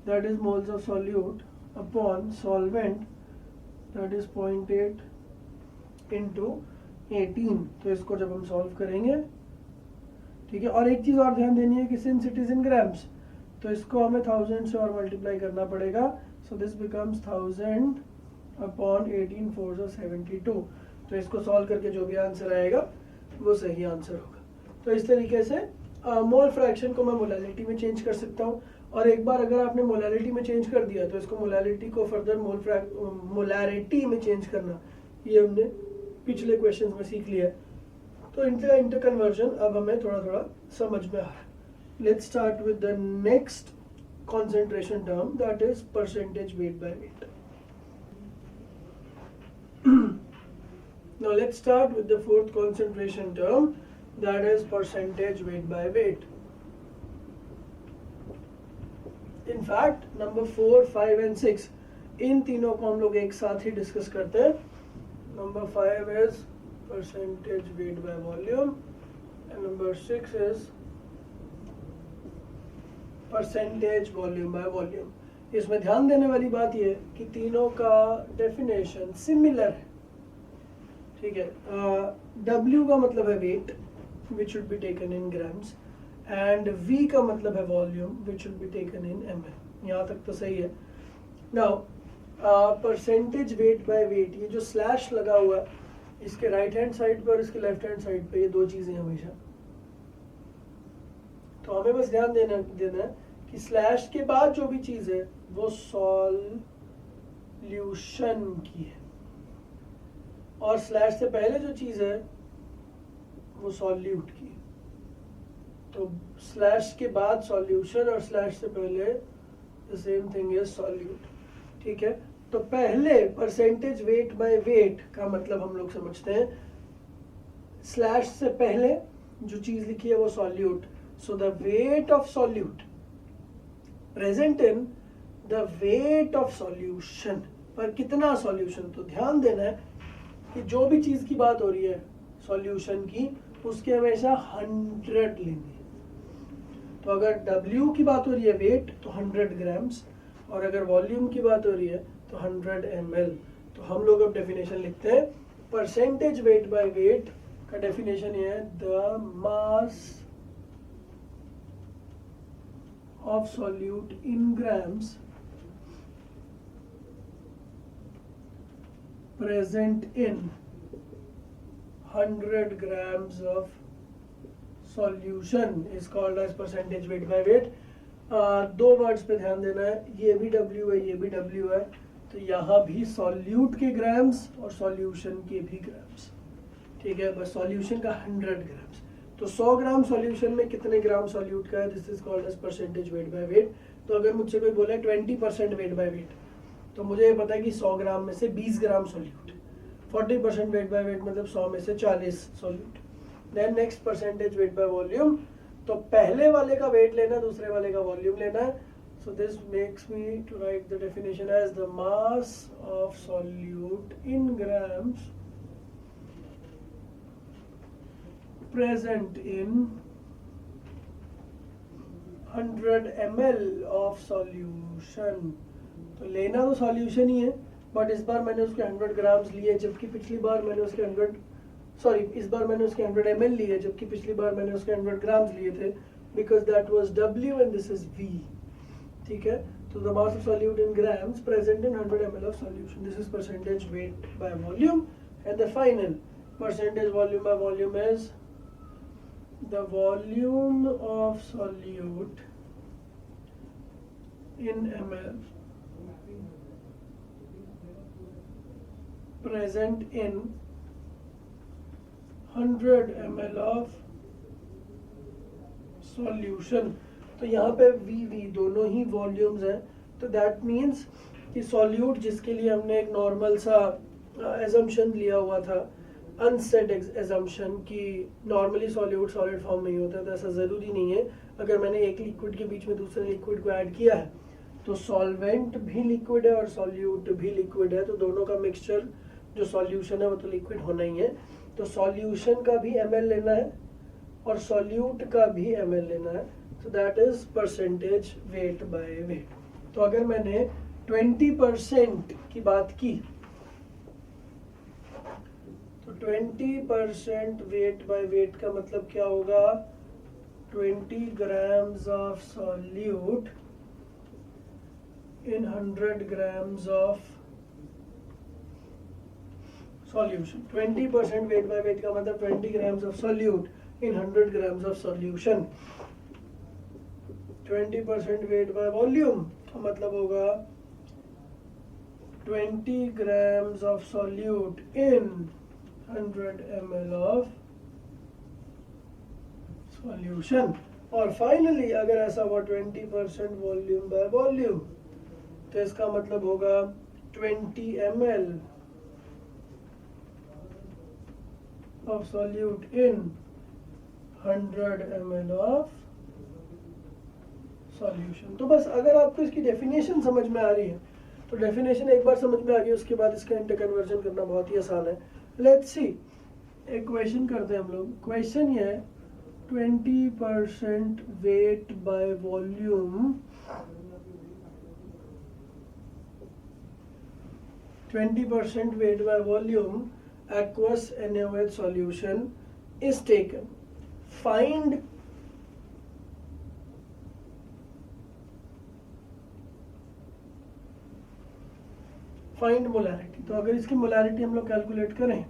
S1: that is moles of solute upon solvent, that is 0.8 into 18। तो इसको जब हम सॉल्व करेंगे, ठीक है। और एक चीज़ और ध्यान देनी है कि since it is in grams, तो इसको हमें 1000 से और मल्टीप्लाई करना पड़ेगा। सो दिस बिकम्स 1000 अपॉन 18 4 जो 72। तो इसको सॉल्व करके जो भी आंसर आएगा वो सही आंसर होगा। तो इस तरीके से मोल फ्रैक्शन को मैं मोलैलिटी में चेंज कर सकता हूँ। और एक बार अगर आपने मोलैलिटी में चेंज कर दिया तो इसको मोलैलिटी को फर्दर मोलैरिटी में चेंज करना, ये हमने पिछले क्वेश्चन में सीख लिया है। तो इंटर कन्वर्जन अब हमें थोड़ा थोड़ा समझ में आ रहा है। Let's start with the next concentration term, that is percentage weight by weight. Now let's start with the fourth concentration term, that is percentage weight by weight. In fact, number 4, 5 and 6 इन तीनों को हम लोग एक साथ ही discuss करते हैं। Number 5 is percentage weight by volume and number 6 is percentage volume by volume. इसमें ध्यान देने वाली बात यह कि तीनों का डेफिनेशन सिमिलर है, ठीक है। W का मतलब है weight which should be taken in grams, and V का मतलब है volume which should be taken in ml। यहाँ तक तो सही है। Now percentage weight by weight, ये जो स्लैश लगा हुआ है इसके राइट हैंड साइड पे और इसके लेफ्ट हैंड साइड पे, ये दो चीजें हमेशा, तो हमें बस ध्यान देना है कि स्लैश के बाद जो भी चीज है वो सॉल्यूशन की है, और स्लैश से पहले जो चीज है वो सॉल्यूट की है। तो स्लैश के बाद सॉल्यूशन और स्लैश से पहले the same thing is solute, ठीक है। तो पहले परसेंटेज वेट बाय वेट का मतलब हम लोग समझते हैं, स्लैश से पहले जो चीज लिखी है वो solute. So the weight of solute present in the weight of solution, पर कितना सॉल्यूशन, तो ध्यान देना है कि जो भी चीज की बात हो रही है सॉल्यूशन की, उसके हमेशा 100 लेंगे। तो अगर W की बात हो रही है वेट तो 100 ग्राम्स, और अगर वॉल्यूम की बात हो रही है तो 100 ml। तो हम लोग अब डेफिनेशन लिखते हैं। परसेंटेज वेट बाय वेट का डेफिनेशन ये है, the mass of solute in grams present in 100 grams of solution is called as percentage weight by weight. दो वर्ड्स पे ध्यान देना है, ये भी W है, ये भी W है, तो यहाँ भी सॉल्यूट के ग्राम्स और सॉल्यूशन के भी ग्राम्स, ठीक है, बस सॉल्यूशन का 100 ग्राम्स। तो 100 ग्राम सॉल्यूशन में कितने ग्राम सॉल्यूट का है, this is called as percentage weight by weight. तो अगर मुझसे कोई बोले 20% वेट बाय वेट, तो मुझे ये पता है कि 100 ग्राम में से 20 gram solute, 40% weight by weight मतलब 100 में से 40 solute. Then next percentage weight by volume, तो पहले वाले का वेट लेना, दूसरे वाले का वॉल्यूम लेना है। So this makes me to write the definition as the mass of solute in grams present in 100 ml of solution। तो लेना तो सॉल्यूशन ही है, बट इस बार मैंने उसके 100 ग्राम्स लिए, जबकि पिछली बार मैंने उसके इस बार मैंने उसके 100 ml लिए, जबकि पिछली बार मैंने उसके 100 ग्राम्स लिए थे, because that was W and this is V, ठीक है। तो the mass of solute in grams present in 100 ml of solution, this is percentage weight by volume. And the final percentage volume by volume is the volume of solute in ml present in 100 ml of solution। तो यहाँ पे V दोनों ही volumes हैं, तो that means कि solute जिसके लिए हमने एक नॉर्मल सा एजम्पशन लिया हुआ था, अनसेट एजम्पशन कि नॉर्मली सॉल्यूट सॉलिड फॉर्म में ही होता है, तो ऐसा ज़रूरी नहीं है। अगर मैंने एक लिक्विड के बीच में दूसरे लिक्विड को ऐड किया है तो सॉल्वेंट भी लिक्विड है और सॉल्यूट भी लिक्विड है, तो दोनों का मिक्सचर जो सॉल्यूशन है वो तो लिक्विड होना ही है। तो सॉल्यूशन का भी ml लेना है और सॉल्यूट का भी ml लेना है, तो that is percentage weight by weight. तो अगर मैंने 20% की बात की, तो 20% वेट बाय वेट का मतलब क्या होगा, 20 grams of solute in 100 grams of solution। 20% weight by weight का मतलब 20 grams of solute in 100 grams of solution। 20% weight by volume का मतलब होगा 20 grams of solute in 100 ml of solution। और फाइनली अगर ऐसा हुआ 20% वॉल्यूम बाय वॉल्यूम, तो इसका मतलब होगा 20 ml of solute in 100 ml of solution। तो बस अगर आपको इसकी डेफिनेशन समझ में आ रही है, तो डेफिनेशन एक बार समझ में आ गई, उसके बाद इसका इंटर कन्वर्जन करना बहुत ही आसान है। लेट्स सी, एक क्वेश्चन करते हैं हम लोग। क्वेश्चन ये है 20% wait by volume, 20% weight by volume aqueous NaOH solution is taken। Find molarity. तो अगर इसकी मोलैरिटी हम लोग कैलकुलेट करें,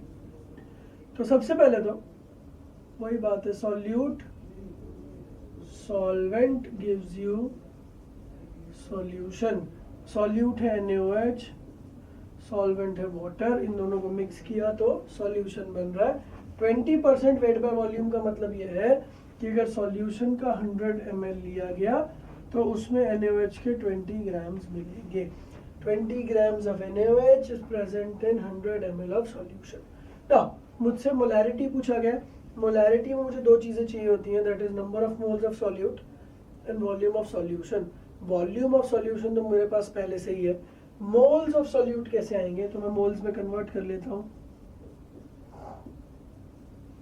S1: तो सबसे पहले तो वही बात है, solute solvent gives you solution. Solute है NaOH, सॉल्वेंट है वाटर, इन दोनों को मिक्स किया तो सॉल्यूशन बन रहा है। 20% वेट बाय वॉल्यूम का मतलब यह है कि अगर सॉल्यूशन का 100 ml लिया गया तो उसमें NaOH के 20 ग्राम्स मिलेंगे। 20 grams of NaOH is present in 100 ml of solution। Now मुझसे मोलैरिटी पूछा गया। मोलैरिटी में मुझे दो चीज़ें चाहिए होती हैं, that is number of moles of solute and volume of solution. Volume of solution तो मेरे पास पहले से ही है। मोल्स ऑफ सॉल्यूट कैसे आएंगे, तो मैं मोल्स में कन्वर्ट कर लेता हूँ,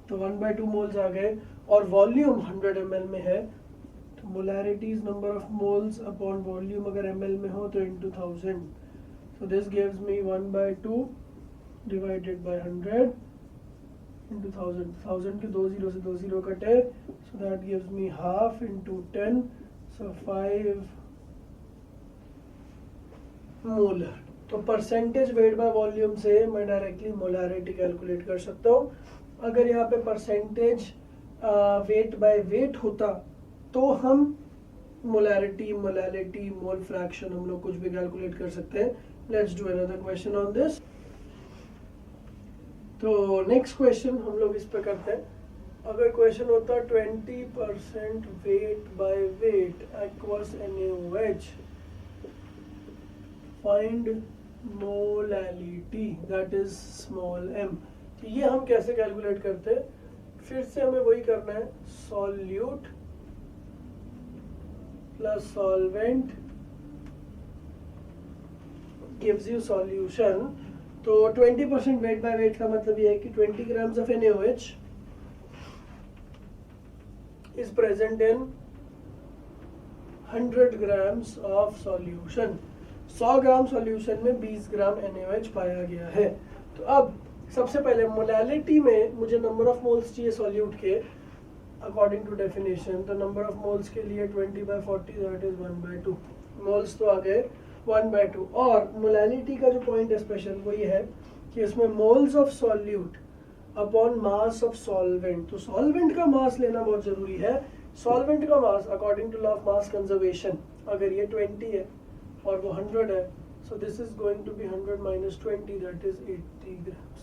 S1: तो 1/2 मोल्स आ गए, और वॉल्यूम 100 ml में है, तो molarity is number of moles upon volume, अगर ml में हो तो into 1000। So this gives me 1/2 divided by 100 into 1000। 1000 के 2 0 से 2 0 कटे, so that gives me half into 10, So 5 molar. तो परसेंटेज वेट बाय वॉल्यूम से मैं डायरेक्टली मोलारिटी कैलकुलेट कर सकता हूँ। अगर यहाँ पे परसेंटेज वेट बाय वेट होता तो हम मोलारिटी, मोलालिटी, मोल फ्रैक्शन हम लोग कुछ भी कैलकुलेट कर सकते हैं। Let's do another question on this. तो नेक्स्ट क्वेश्चन हम लोग इस पे करते हैं। अगर क्वेश्चन होता 20% wait by wait aqueous NaOH, find molality that is small m। तो ये हम कैसे कैलकुलेट करते हैं? फिर से हमें वही करना है, solute plus solvent gives you solution. तो 20% वेट बाय वेट का मतलब ये है कि 20 grams of NaOH is present in 100 grams of solution। 100 gram solution में 20 ग्राम NaOH पाया गया है। तो अब सबसे पहले मोलालिटी में मुझे नंबर ऑफ मोल्स चाहिए सॉल्यूट के अकॉर्डिंग टू डेफिनेशन। तो नंबर ऑफ मोल्स के लिए 20/40 दैट इज 1/2। मोल्स तो आ गए 1/2। और मोलालिटी का जो पॉइंट है स्पेशल वो ये है कि इसमें moles of solute upon mass of solvent. तो सॉल्वेंट का मास लेना बहुत जरूरी है। सॉल्वेंट का mass according to law of mass conservation, अगर ये 20 है और वो 100 है, so this is going to be 100 minus 20 that is 80 grams।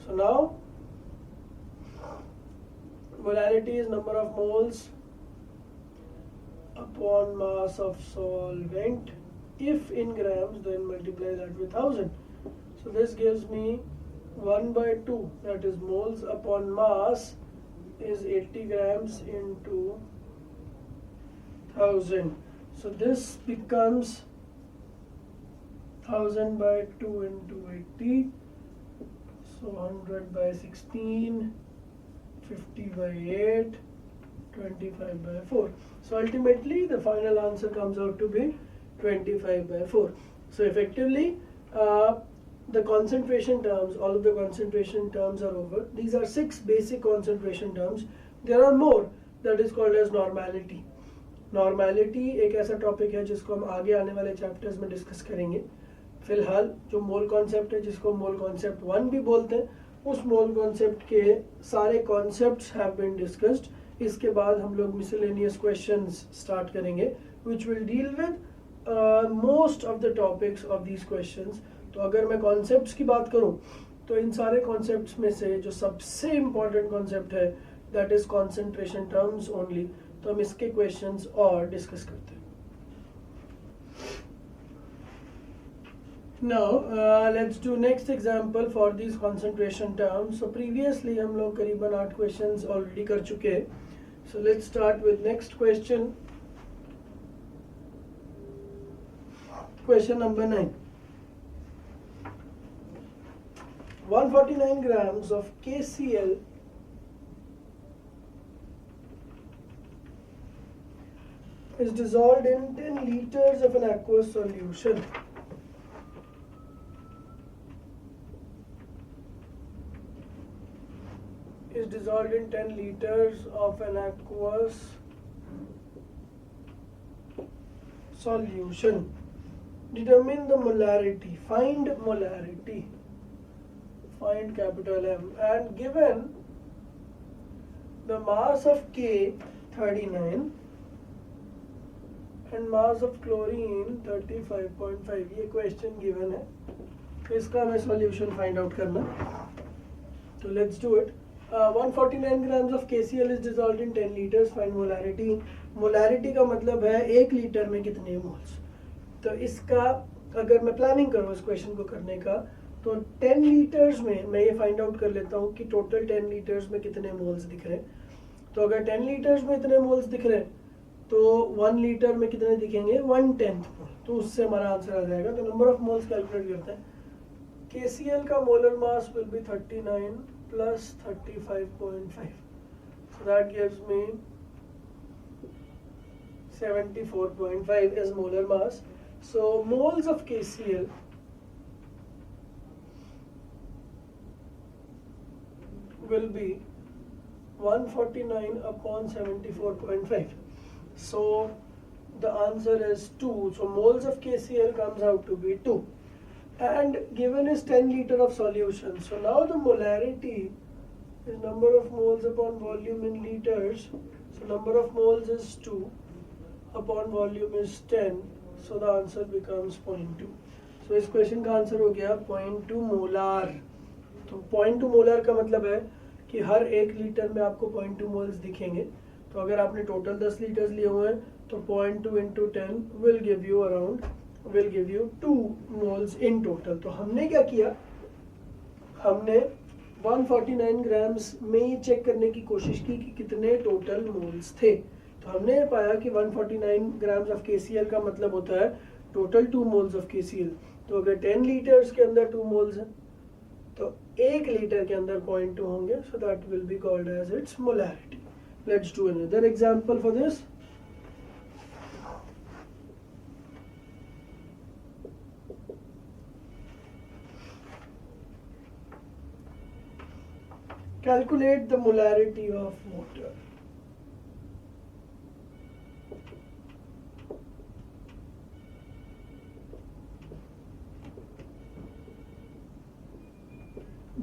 S1: So now molarity is number of moles upon mass of solvent। If in grams then multiply that with 1000। So this gives me 1/2 that is moles upon mass is 80 grams into 1000। So this becomes 1000/2 into 80, so 100/16, 50/8, 25/4। So ultimately the final answer comes out to be 25/4। So effectively the concentration terms, all of the concentration terms are over. These are 6 basic concentration terms. There are more, that is called as normality। Normality एक ऐसा topic है जिसको हम आगे आने वाले chapters में discuss करेंगे। फिलहाल जो मोल कॉन्सेप्ट है, जिसको मोल कॉन्सेप्ट 1 भी बोलते हैं, उस मोल कॉन्सेप्ट के सारे कॉन्सेप्ट्स हैव बीन डिस्कस्ड। इसके बाद हम लोग मिसलेनियस क्वेश्चंस स्टार्ट करेंगे which will deal with most of the topics of these questions. तो अगर मैं कॉन्सेप्ट्स की बात करूं तो इन सारे कॉन्सेप्ट्स में से जो सबसे इम्पॉर्टेंट कॉन्सेप्ट है that is concentration terms only. तो हम इसके क्वेश्चंस और डिस्कस करते हैं। Now let's do next example for these concentration terms। So previously हम लोग करीबन 8 questions already कर चुके हैं। So let's start with next question। Question number 9। 149 grams of KCl is dissolved in 10 liters of an aqueous solution। Is dissolved in 10 liters of an aqueous solution। Determine the molarity। Find molarity। Find capital M, and given the mass of K 39 and mass of chlorine 35.5। ये question given है, तो इसका हमें solution find out करना। तो let's do it. 149 grams of KCl is dissolved in 10 liters। Find molarity। Molarity का मतलब है 1 लीटर में कितने मोल्स। तो इसका अगर मैं प्लानिंग करूँ इस क्वेश्चन को करने का, तो 10 लीटर्स में मैं ये फाइंड आउट कर लेता हूँ कि टोटल 10 लीटर्स में कितने मोल्स दिख रहे हैं। तो अगर 10 लीटर्स में इतने मोल्स दिख रहे हैं तो 1 लीटर में कितने दिखेंगे, 1/10 मोल। तो उससे हमारा आंसर आ जाएगा। तो नंबर ऑफ मोल्स कैलकुलेट करते हैं। KCl का molar mass will be 39 plus 35.5। So that gives me 74.5 as molar mass। So moles of KCl will be 149 upon 74.5। So the answer is 2. So moles of KCl comes out to be 2. And given is 10 liter of solution. So now the molarity is number of moles upon volume in liters. So number of moles is 2 upon volume is 10. So the answer becomes 0.2. So इस question का answer हो गया 0.2 molar. तो 0.2 molar का मतलब है कि हर 1 litre में आपको 0.2 मोल्स दिखेंगे. तो अगर आपने टोटल 10 लीटर्स लिए हुए हैं तो 0.2 into 10 will give you 2 moles in total. तो हमने क्या किया, हमने 149 ग्राम्स में ये चेक करने की कोशिश की कि कितने टोटल मोल्स थे. तो हमने पाया कि 149 ग्राम्स ऑफ KCl का मतलब होता है टोटल 2 मोल्स ऑफ KCl. तो अगर 10 लीटर्स के अंदर 2 मोल्स हैं तो 1 लीटर के अंदर 0.2 होंगे. So that will be called as its molarity. Let's do another example for this. Calculate the molarity of water.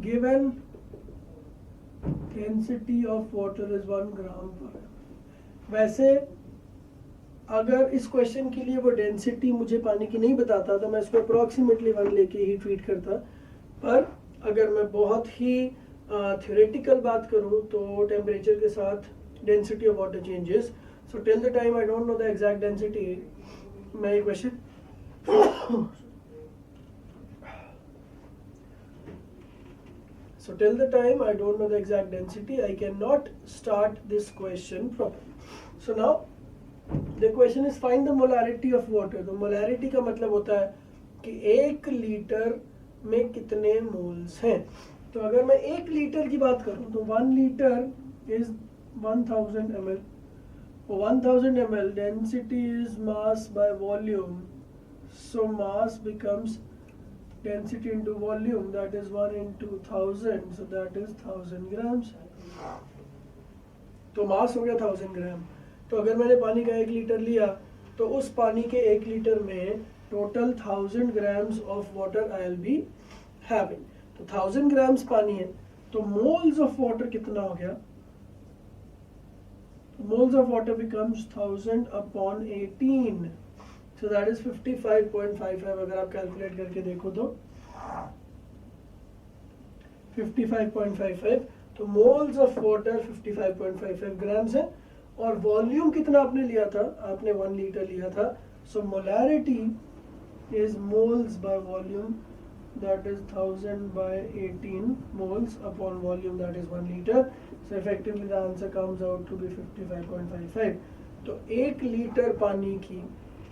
S1: Given density of water is 1 gram per. वैसे अगर इस क्वेश्चन के लिए वो डेंसिटी मुझे पानी की नहीं बताता तो मैं इसको अप्रॉक्सीमेटली 1 लेके ही ट्रीट करता. पर अगर मैं बहुत ही थ्योरेटिकल बात करूं तो टेम्परेचर के साथ density of water changes. So till the time I don't know the exact density, मैं ये question so till the time I don't know the exact density, I cannot start this question properly. So now the question is find the molarity of water. तो molarity का मतलब होता है कि 1 litre में कितने मोल्स हैं. तो अगर मैं 1 लीटर की बात करूं तो 1 litre is 1000 ml. 1000 ml density is mass by volume. So mass becomes density into volume, that is 1 into 1000. So that is 1000 grams. तो मास हो गया 1000 ग्राम. तो अगर मैंने पानी का 1 लीटर लिया तो उस पानी के 1 लीटर में total 1000 grams of water I will be having. तो 1000 ग्राम्स पानी है तो मोल्स ऑफ वाटर कितना हो गया. Moles of water becomes 1000 upon 18. So that is 55.55. अगर आप कैलकुलेट करके देखो तो 55.55. तो मोल्स ऑफ वाटर 55.55 ग्राम्स है. और वॉल्यूम कितना आपने लिया था, आपने 1 लीटर लिया था. So molarity is moles by volume, that is 1000 by 18 moles upon volume, that is 1 liter. So effectively the answer comes out to be 55.55. तो 1 लीटर पानी की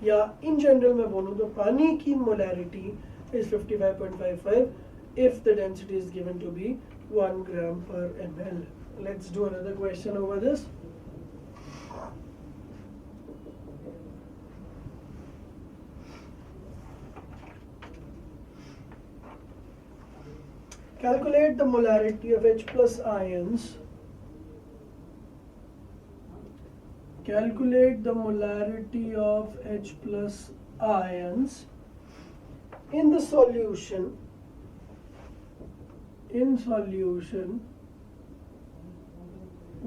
S1: या इन जनरल में बोलूँ तो पानी की molarity is 55.55 if the density is given to be 1 gram per ml. Let's do another question over this. Calculate the molarity of H plus ions. Calculate the molarity of H plus ions in the solution. In solution,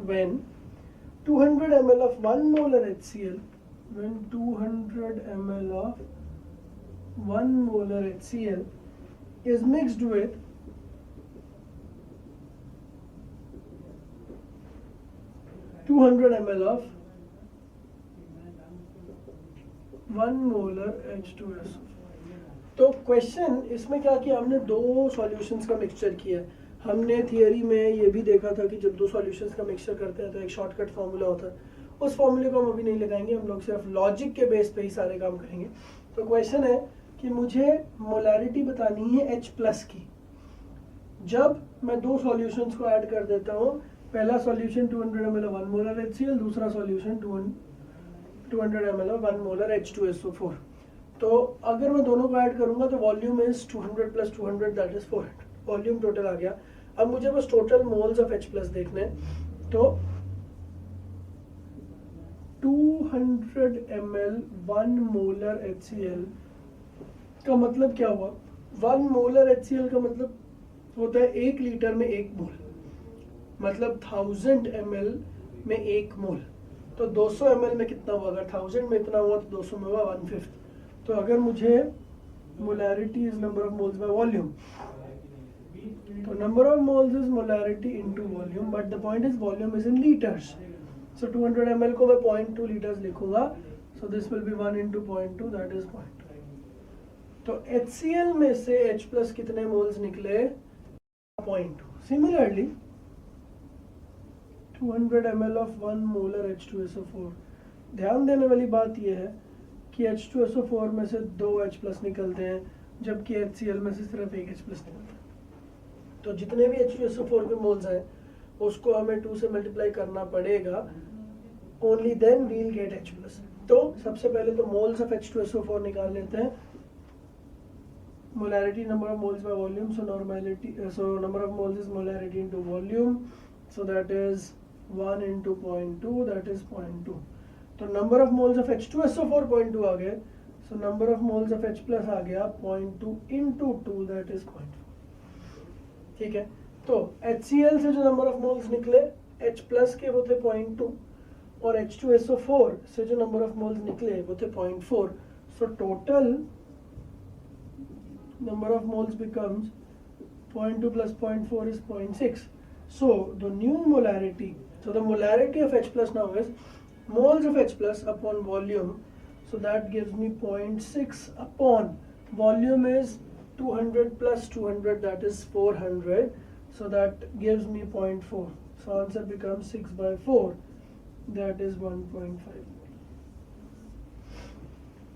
S1: when 200 ml of 1 molar HCl, when 200 ml of 1 molar HCl is mixed with 200 ml of 1 molar H2SO. तो question इसमें क्या किया, हमने 2 solutions का mixture किया है. हमने theory में ये भी देखा था कि जब 2 सॉल्यूशंस का मिक्सचर करते हैं तो एक शॉर्टकट फार्मूला होता है. उस फार्मूले को हम अभी नहीं लगाएंगे, हम लोग सिर्फ लॉजिक के बेस पे ही सारे काम करेंगे. तो क्वेश्चन है कि मुझे मोलैरिटी बतानी है H प्लस की. जब मैं 2 सॉल्यूशंस को ऐड कर देता हूँ, पहला solution 200 ml of 1 molar HCl, दूसरा solution 200 ml of 1 molar H2SO4. तो अगर मैं दोनों को ऐड करूंगा तो volume is 200 plus 200, that is 400. Volume total आ गया. अब मुझे बस total moles of H plus देखने हैं. तो 200 ml 1 मोलर HCl का मतलब क्या हुआ? 1 मोलर HCl का मतलब होता है 1 लीटर में 1 मोल, मतलब 1000 ml में 1 मोल। तो 200 ml में कितना हुआ? अगर 1000 में इतना हुआ तो 200 में हुआ 1/5। तो अगर मुझे molarity is number of moles by volume, तो number of moles is molarity into volume, but the point is volume is in litres. So 200 ml को मैं 0.2 लीटर्स लिखूंगा, so this will be 1 into 0.2, that is 0.2। तो HCl में से H plus कितने moles निकले? 0.2। Similarly 200 ml of 1 molar H2SO4, ध्यान देने वाली बात यह है कि H2SO4 में से 2 H प्लस निकलते हैं, जबकि HCl में से सिर्फ 1 H प्लस निकलता है। तो जितने भी H2SO4 के मोल्स हैं उसको हमें 2 से मल्टीप्लाई करना पड़ेगा, only then we'll get H plus. तो सबसे पहले तो मोल्स ऑफ H2SO4 निकाल लेते हैं। Molarity number of moles by volume, so normality, so number of moles is molarity into volume, so that is 1 into 0.2, that is 0.2। तो number of moles of H2SO4 0.2 आ गए, so number of moles of H plus आ गया 0.2 into 2, that is 0.4। ठीक है, तो HCl से जो नंबर ऑफ मोल्स निकले H प्लस के वो थे 0.2, और H2SO4 से जो नंबर ऑफ मोल्स निकले वो थे 0.4। So total number of moles becomes 0.2 plus 0.4 is 0.6. So the new molarity, so the molarity of H plus now is moles of H plus upon volume, so that gives me 0.6 upon volume is 200 plus 200, that is 400, so that gives me 0.4. So answer becomes 6 by 4, that is 1.5।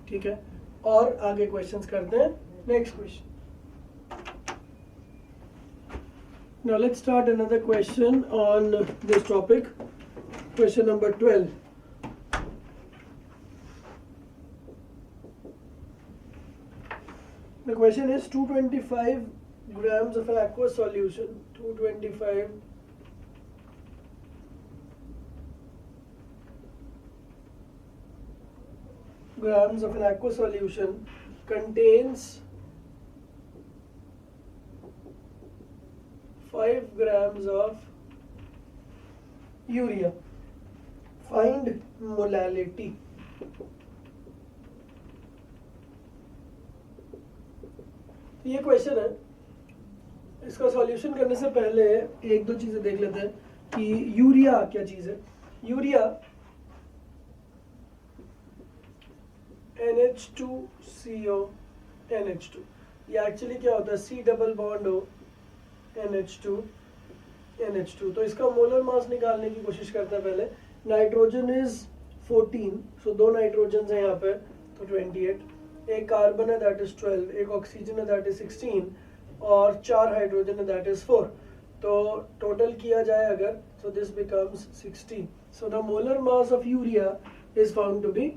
S1: ठीक है, और आगे questions करते हैं। Next question. Now let's start another question on this topic. Question number 12. The question is 225 grams of an aqueous solution. 225 grams of an aqueous solution contains 5 grams of urea. Find molality. ये question है, इसका solution करने से पहले एक दो चीजें देख लेते हैं कि यूरिया क्या चीज है। यूरिया NH2CO NH2, ये एक्चुअली क्या होता है? C डबल बॉन्ड हो NH2 NH2। तो इसका मोलर मास निकालने की कोशिश करते हैं। पहले नाइट्रोजन इज 14, सो 2 नाइट्रोजन है यहाँ पे, तो 28, एक कार्बन है दैट इज 12, एक ऑक्सीजन है दैट इज 16, और 4 हाइड्रोजन है दैट इज 4। तो टोटल किया जाए अगर, so this becomes 60। So the molar mass of urea is found to be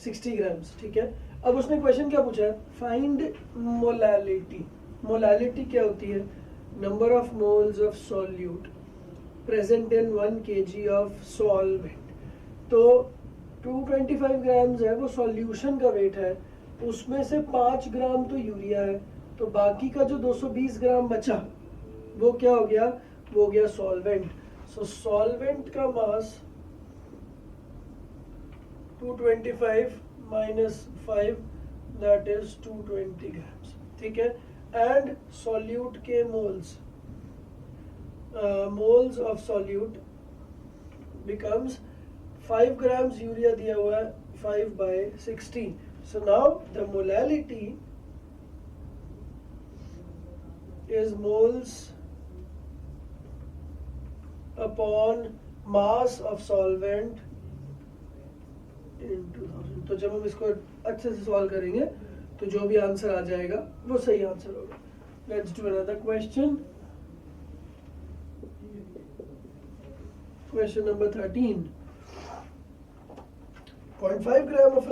S1: 60 grams. ठीक है, अब उसने क्वेश्चन क्या पूछा है? Find molality. मोलैलिटी क्या होती है? Number of moles of solute present in 1 kg of solvent. तो 225 ग्राम्स है वो सॉल्यूशन का वेट है, उसमें से 5 ग्राम तो यूरिया है, तो बाकी का जो 220 ग्राम बचा वो क्या हो गया? वो हो गया सॉल्वेंट। सो सॉल्वेंट का मास 225 minus 5, that is 220 grams। ठीक है, एंड सॉल्यूट के moles, moles of solute becomes 5 grams urea दिया हुआ है, 5 by 60। So now the molality is moles upon mass of solvent in 2000। तो जब हम इसको अच्छे से सॉल्व करेंगे तो जो भी आंसर आ जाएगा वो सही आंसर होगा। Let's do another question. Question number 13। 0.5 gram of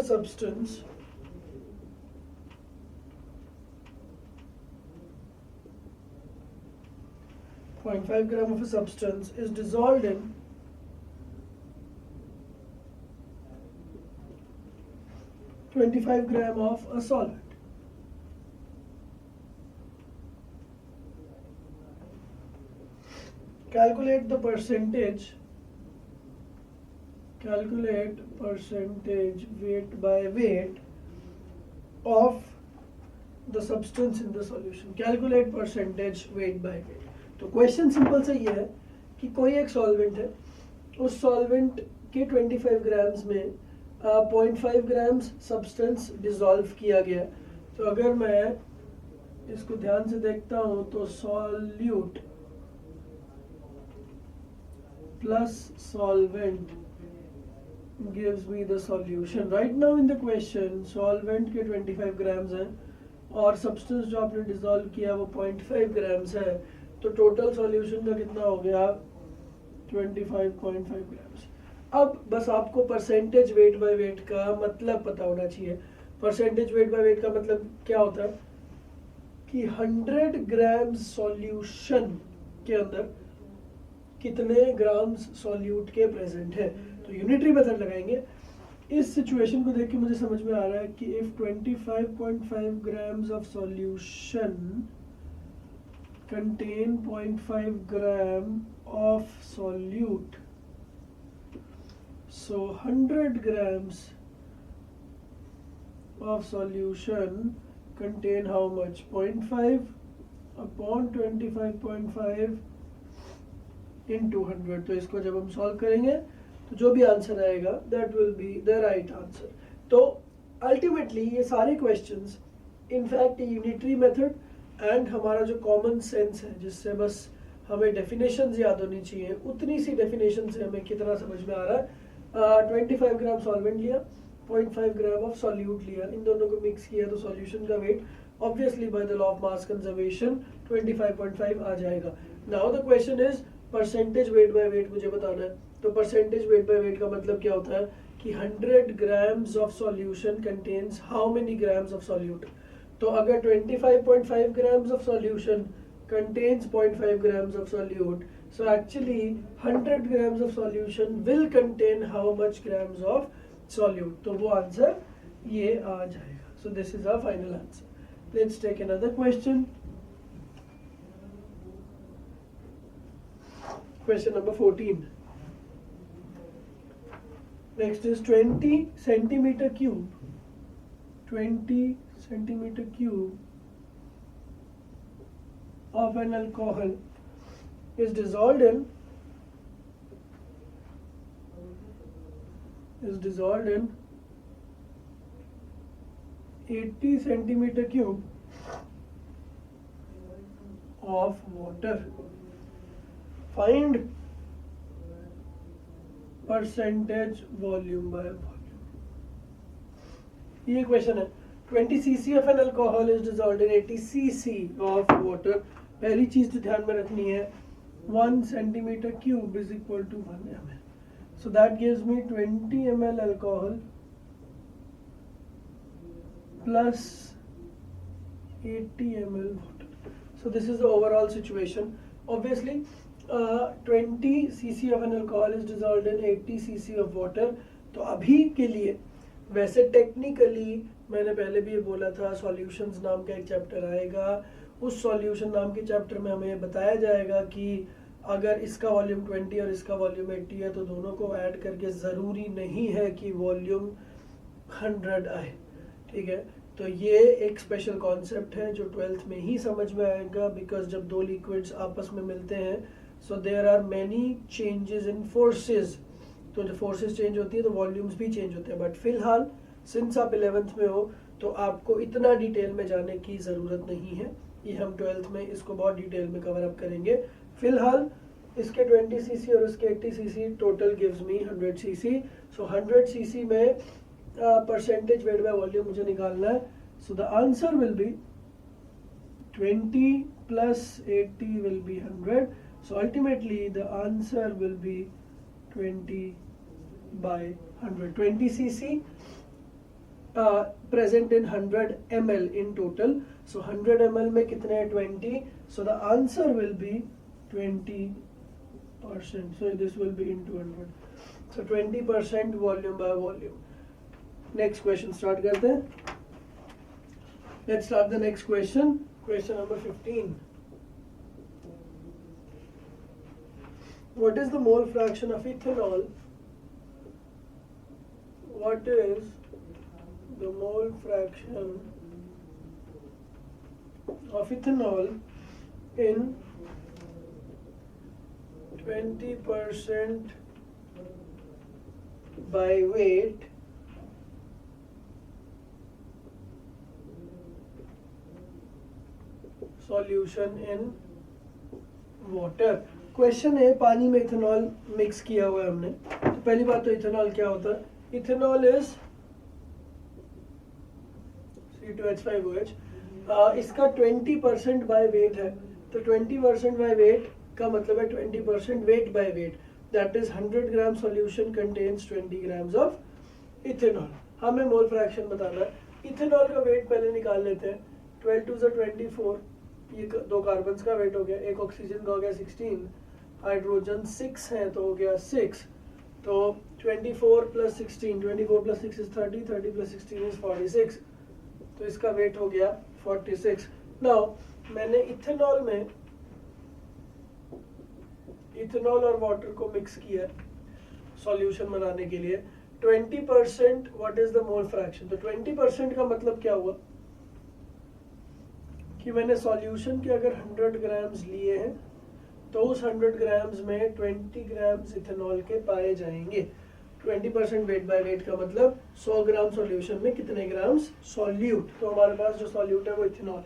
S1: a substance is dissolved in 25 gram of a solvent. Calculate the percentage weight by weight of the substance in the solution. Calculate percentage weight by weight. तो question simple सा ये है कि कोई एक solvent है, उस solvent के 25 ग्राम्स में 0.5 ग्राम्स सब्सटेंस डिसॉल्व किया गया। तो अगर मैं इसको ध्यान से देखता हूं तो solute plus solvent gives me the solution. Right now in the question solvent के 25 grams हैं और substance जो आपने dissolve किया वो 0.5 grams है, तो total solution का कितना हो गया 25.5 grams। अब बस आपको percentage weight by weight का मतलब पता होना चाहिए। percentage weight by weight का मतलब क्या होता है कि 100 grams solution के अंदर कितने ग्राम्स सॉल्यूट के प्रेजेंट है। तो यूनिटरी मेथड लगाएंगे। इस सिचुएशन को देख के मुझे समझ में आ रहा है कि if 25.5 grams of solution contain 0.5 gram of solute, so 100 grams of solution contain how much 0.5 upon 25.5 into 100। तो इसको जब हम सॉल्व करेंगे तो जो भी आंसर आएगा that will be the right answer. तो अल्टीमेटली ये सारे questions in fact unitary method and हमारा जो कॉमन सेंस है जिससे बस हमें डेफिनेशंस याद होनी चाहिए, उतनी सी डेफिनेशन से हमें कितना समझ में आ रहा है। 25 ग्राम सॉल्वेंट लिया, 0.5 ग्राम ऑफ सॉल्यूट लिया, इन दोनों को मिक्स किया तो सॉल्यूशन का weight obviously by the law of mass conservation 25.5 आ जाएगा। Now the question is percentage weight by weight मुझे बताना है। तो परसेंटेज वेट बाय वेट का मतलब क्या होता है कि 100 grams of solution contains how many grams of solute. तो अगर 25.5 grams of solution contains 0.5 grams of solute, so actually 100 grams of solution will contain how much grams of solute? तो वो आंसर ये आ जाएगा। So this is our final answer. Let's take another question. Question number 14. Next is 20 centimeter cube. 20 centimeter cube of an alcohol is dissolved in 80 centimeter cube of water. Find percentage volume by volume. ये question है। 20 cc of an alcohol is dissolved in 80 cc of water. पहली चीज जो ध्यान में रखनी है 1 centimeter cube is equal to 1 ml. So that gives me 20 ml alcohol plus 80 ml water. So this is the overall situation. Obviously 20 cc of an alcohol is dissolved in 80 cc of water. तो अभी के लिए वैसे technically मैंने पहले भी ये बोला था सॉल्यूशंस नाम का एक चैप्टर आएगा, उस सॉल्यूशन नाम के चैप्टर में हमें बताया जाएगा कि अगर इसका वॉल्यूम 20 और इसका वॉल्यूम 80 है तो दोनों को ऐड करके ज़रूरी नहीं है कि वॉल्यूम 100 आए। ठीक है, तो ये एक स्पेशल कॉन्सेप्ट है जो 12th में ही समझ में आएगा, बिकॉज जब दो लिक्विड्स आपस में मिलते हैं so there are many changes in forces. तो जब फोर्सेस चेंज होती है तो वॉल्यूम्स भी चेंज होते हैं। बट फिलहाल सिंस आप 11th में हो तो आपको इतना डिटेल में जाने की ज़रूरत नहीं है, ये हम 12th में इसको बहुत डिटेल में कवर अप करेंगे। फिलहाल इसके 20 cc और इसके 80 cc total gives me 100 cc। सो 100 cc में परसेंटेज वेट बाय वॉल्यूम मुझे निकालना है। So the answer will be 20 plus 80 will be 100. So ultimately the answer will be 20 by 100. 20 cc present in 100 ml in total. So 100 ml में कितने हैं 20. So the answer will be 20%. So this will be into 100. So 20% volume by volume. Next question start करते हैं. Let's start the next question. Question number 15. What is the mole fraction of ethanol? What is the mole fraction of ethanol in 20% by weight solution in water? Question है पानी में ethanol mix किया हुआ है हमने. तो पहली बात तो इथेनॉल क्या होता है? Ethanol is C2H5OH. इसका 20% बाय वेट है. तो 20% बाय वेट का मतलब है 20% wait by wait. That is 100 gram solution contains 20 grams of ethanol. हमें मोल फ्रैक्शन बताना है. इथेनॉल का वेट पहले निकाल लेते हैं. 12 2 24. ये दो कार्बन का वेट हो गया. एक ऑक्सीजन का हो गया 16. हाइड्रोजन 6 है तो हो गया 6. तो 24 + 16, 24 + 6 is 30, 30 + 16 is 46. तो इसका वेट हो गया 46. नाउ मैंने इथेनॉल और वाटर को मिक्स किया सॉल्यूशन बनाने के लिए. 20% what is the mole fraction? तो 20% का मतलब क्या हुआ कि मैंने सॉल्यूशन के अगर 100 ग्राम्स लिए हैं तो उस 100 ग्राम्स में 20 ग्राम्स इथेनॉल के पाए जाएंगे. 20% वेट बाय वेट का मतलब 100 ग्राम सॉल्यूशन में कितने ग्राम्स सॉल्यूट. तो हमारे पास जो सॉल्यूट है वो इथेनॉल.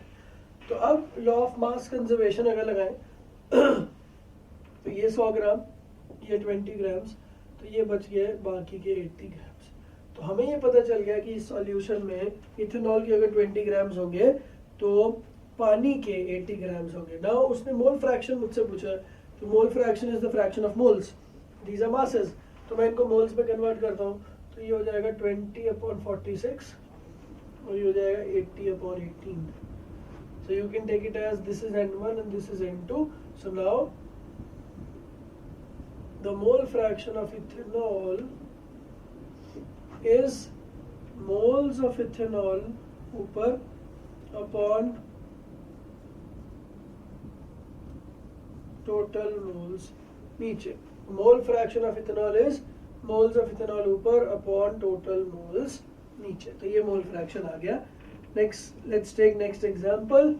S1: तो अब लॉ ऑफ मास कंजर्वेशन अगर लगाएं तो ये 100 ग्राम, ये 20 ग्राम्स, तो ये बच गए बाकी के 80 ग्राम्स. तो हमें ये पता चल गया कि इस सॉल्यूशन में इथेनॉल के अगर 20 ग्राम्स होंगे तो पानी के 80 ग्राम्स होंगे. नाउ उसने मोल फ्रैक्शन मुझसे पूछा है. तो mole fraction is the fraction of moles. These are masses. तो मैं इनको मोल्स में कन्वर्ट करता हूँ. तो ये हो जाएगा 20/46 और ये हो जाएगा 80/18. So you can take it as this is N1 and this is N2. So now the mole fraction of ethanol is moles of ethanol ऊपर upon total moles नीचे. Mole fraction of ethanol is moles of ethanol ऊपर upon total moles नीचे. तो ये mole fraction आ गया. Next, let's take next example.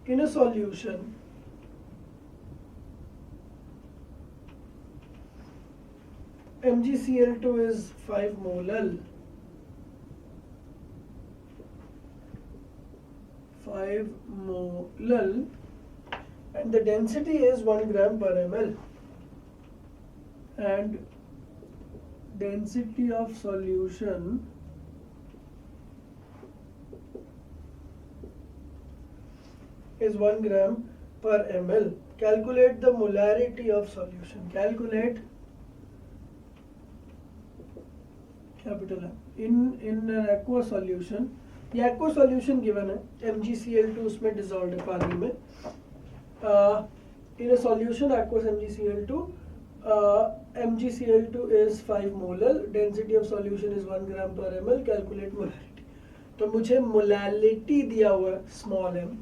S1: In a solution, MgCl2 is 5 molal. 5 molal and the density is 1 gram per ml. And density of solution is 1 gram per ml. Calculate the molarity of solution. Calculate capital M. In an aqueous solution, ये aqueous solution given है. MgCl2 उसमें dissolved है पानी में. In a solution aqueous MgCl2, MgCl2 is 5 molal. Density of solution is 1 gram per ml. Calculate molarity. तो मुझे molality दिया हुआ है small m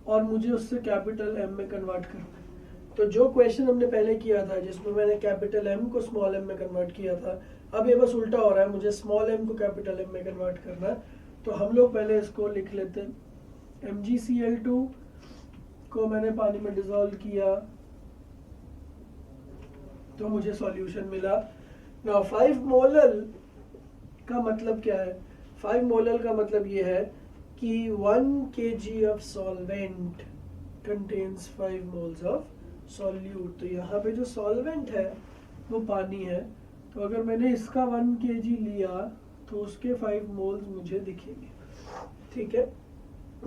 S1: और मुझे उससे कैपिटल M में कन्वर्ट करना है. तो जो क्वेश्चन हमने पहले किया था जिसमें मैंने कैपिटल M को स्मॉल m में कन्वर्ट किया था, अब ये बस उल्टा हो रहा है. मुझे स्मॉल m को कैपिटल M में कन्वर्ट करना है. तो हम लोग पहले इसको लिख लेते हैं. MgCl2 को मैंने पानी में डिसॉल्व किया तो मुझे सॉल्यूशन मिला. नाउ 5 मोलल का मतलब क्या है? 5 मोलल का मतलब ये है कि 1 kg of solvent contains 5 moles of solute. तो यहाँ पे जो solvent है वो पानी है. तो अगर मैंने इसका 1 kg लिया तो उसके 5 moles मुझे दिखेंगे. ठीक है.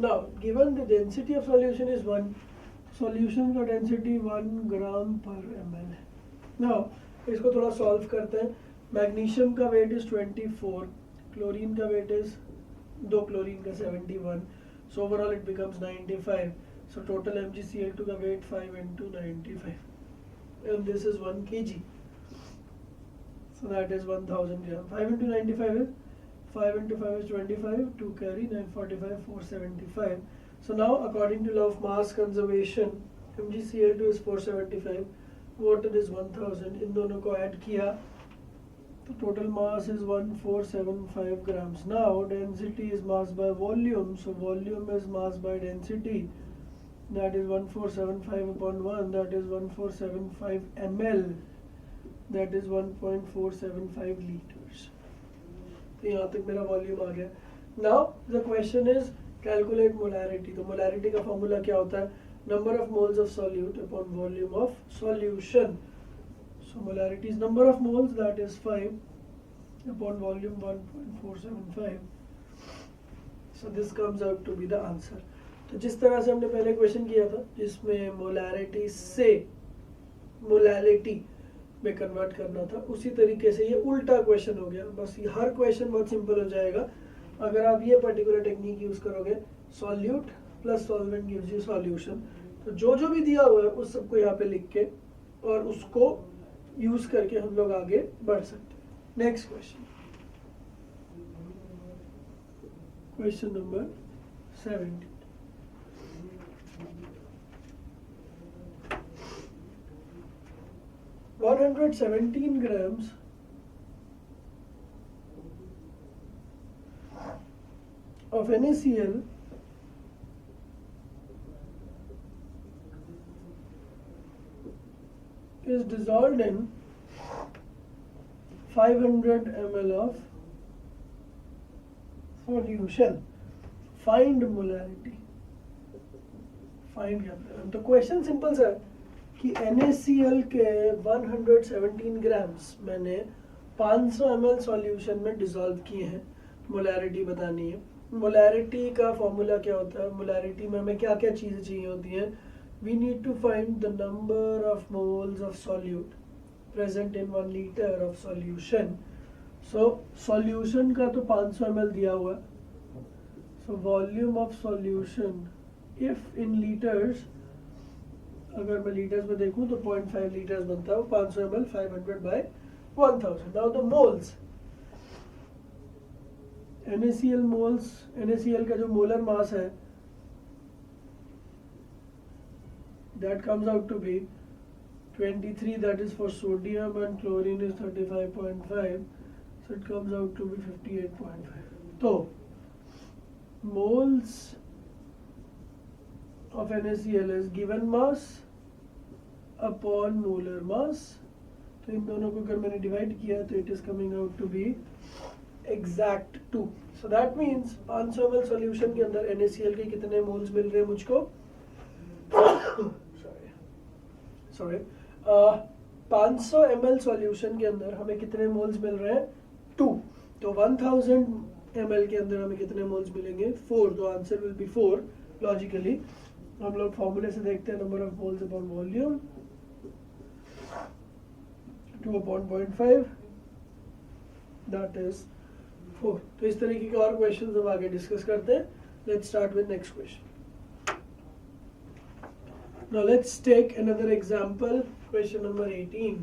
S1: Now given the density of solution is 1, solution का density 1 gram per ml है. Now इसको थोड़ा solve करते हैं. मैग्नीशियम का वेट इज 24, क्लोरीन का वेट इज 2 क्लोरीन का 71, so overall it becomes 95. So total MgCl2 का wait 5 into 95 and this is 1 kg, so that is 1000 gram. 5 into 95 is 5 into 5 is 25, 2 carry 945, 475. So now according to law of mass conservation, MgCl2 is 475, water is 1000. इन दोनों को add किया तो total mass is 1475 grams. Now density is mass by volume, so volume is mass by density, that is 1475 upon 1, that is 1475 ml, that is 1.475 liters. तो यहाँ तक मेरा volume आ गया. Now the question is calculate molarity. तो molarity का formula क्या होता है? Number of moles of solute upon volume of solution. So molarity is number of moles, that is 5 upon volume 1.475. So this comes out to be the answer. तो जिस तरह से हमने पहले क्वेश्चन किया था जिसमें मोलैरिटी से मोलैलिटी में कन्वर्ट करना था, उसी तरीके से ये उल्टा क्वेश्चन हो गया. बस ये हर क्वेश्चन बहुत सिंपल हो जाएगा अगर आप ये पर्टिकुलर टेक्निक यूज करोगे. Solute plus solvent gives you solution. तो जो भी दिया हुआ है उस सबको यहाँ पे लिख के और उसको यूज करके हम लोग आगे बढ़ सकते हैं. Next question, question number 17. $117 grams of NaCl is dissolved in 500 ml of solution. Find molarity. Find क्या? तो क्वेश्चन सिंपल सा है कि NaCl के 117 ग्राम्स मैंने 500 ml सॉल्यूशन में डिसॉल्व किए हैं. मोलैरिटी बतानी है. मोलैरिटी का फॉर्मूला क्या होता है? मोलैरिटी में हमें क्या क्या चीज़ें चाहिए होती हैं? We need to find the number of moles of solute present in 1 litre of solution. So solution का तो 500 ml दिया हुआ. सो volume of solution if in litres, अगर मैं लीटर्स में देखूं तो 0.5 लीटर्स बनता है. 500 ml 500 by 1000. Now the moles, NaCl moles, NaCl का जो मोलर मास है that comes out to be 23, that is for sodium, and chlorine is 35.5, so it comes out to be 58.5. तो moles of NaCl is given mass upon molar mass. तो इन दोनों को अगर मैंने divide किया तो it is coming out to be exact 2. So that means 500 ml solution के अंदर NaCl के कितने मोल्स मिल रहे हैं मुझको? sorry 500 ml सॉल्यूशन के अंदर हमें कितने मोल्स मिल रहे हैं? 2. तो 1000 ml के अंदर हमें कितने मोल्स मिलेंगे? 4. तो आंसर विल बी 4 लॉजिकली. हम लोग फॉर्मूले से देखते हैं. Number of moles upon volume 2 upon 0.5, that is 4. तो इस तरीके के और क्वेश्चंस हम आगे डिस्कस करते हैं. Let's start with next question. Now let's take another example, question number 18.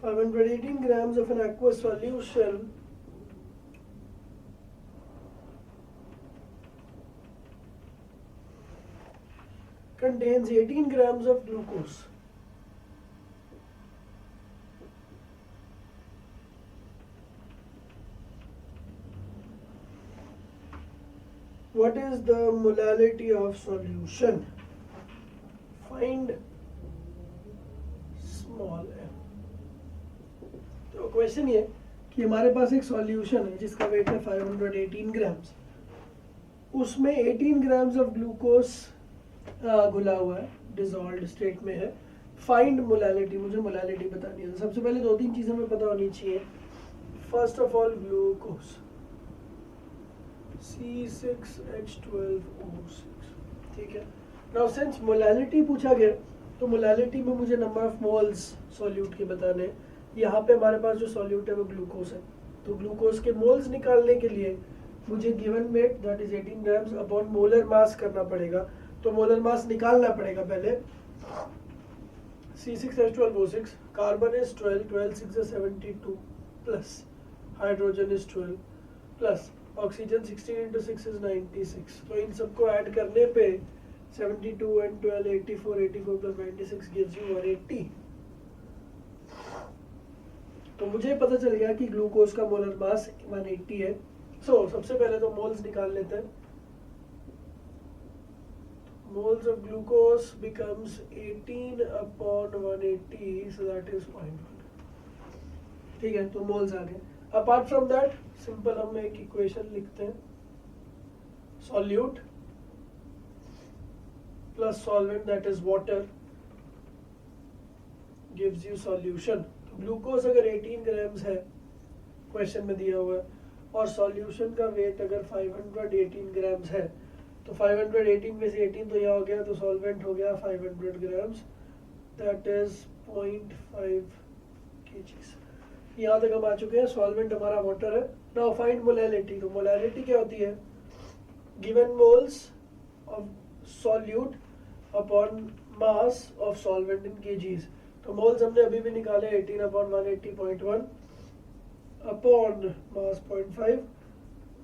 S1: Five 118 grams of an aqueous solution contains 18 grams of glucose. What is the molality of solution? Find small m. तो question ये कि हमारे पास एक solution है जिसका wait है 518 grams. उसमें 18 grams of glucose घुला हुआ है, डिसॉल्व्ड स्टेट में है. फाइंड मोलालिटी, मुझे मोलालिटी बतानी है. सबसे पहले 2-3 चीज़ें हमें पता होनी चाहिए. First of all glucose C6H12O6. ठीक है. नाउ सिंस मोलालिटी पूछा गया तो मोलैलिटी में मुझे नंबर ऑफ मोल्स सॉल्यूट के बताने हैं। यहाँ पे हमारे पास जो सॉल्यूट है वो ग्लूकोज है, तो ग्लूकोज के मोल्स निकालने के लिए मुझे given weight that is 18 grams upon molar mass करना पड़ेगा। तो मोलर मास निकालना पड़ेगा पहले। C6H12O6, carbon is 12, 12 6 is 72 plus hydrogen is 12 plus oxygen 16 into 6 is 96। तो इन सबको ऐड करने पे 72 and 12 84, 84 plus 96 gives you 180। तो मुझे पता चल गया कि ग्लूकोज का मोलर मास 180 है। सो सबसे पहले तो मोल्स निकाल लेते हैं। Moles of glucose becomes 18 upon 180, so that is 0.1। ठीक है, तो मोल्स आ गए। अपार्ट फ्रॉम दैट सिंपल हम एक इक्वेशन लिखते हैं, solute plus solvent that is water gives you solution. तो ग्लूकोज अगर 18 ग्राम्स है क्वेश्चन में दिया हुआ है और सॉल्यूशन का वेट अगर 518 ग्राम्स है, तो 518 में से 18 तो यहाँ हो गया, तो सॉल्वेंट हो गया 500 ग्राम्स दैट इज 0.5 kgs। यहाँ तक हम आ चुके हैं। सॉल्वेंट हमारा वाटर है। Now find molality. तो मोलैलिटी क्या होती है? Given moles of solute upon mass of solvent in kgs. तो मोल्स हमने अभी भी निकाले 18 upon 180.1 upon mass 0.5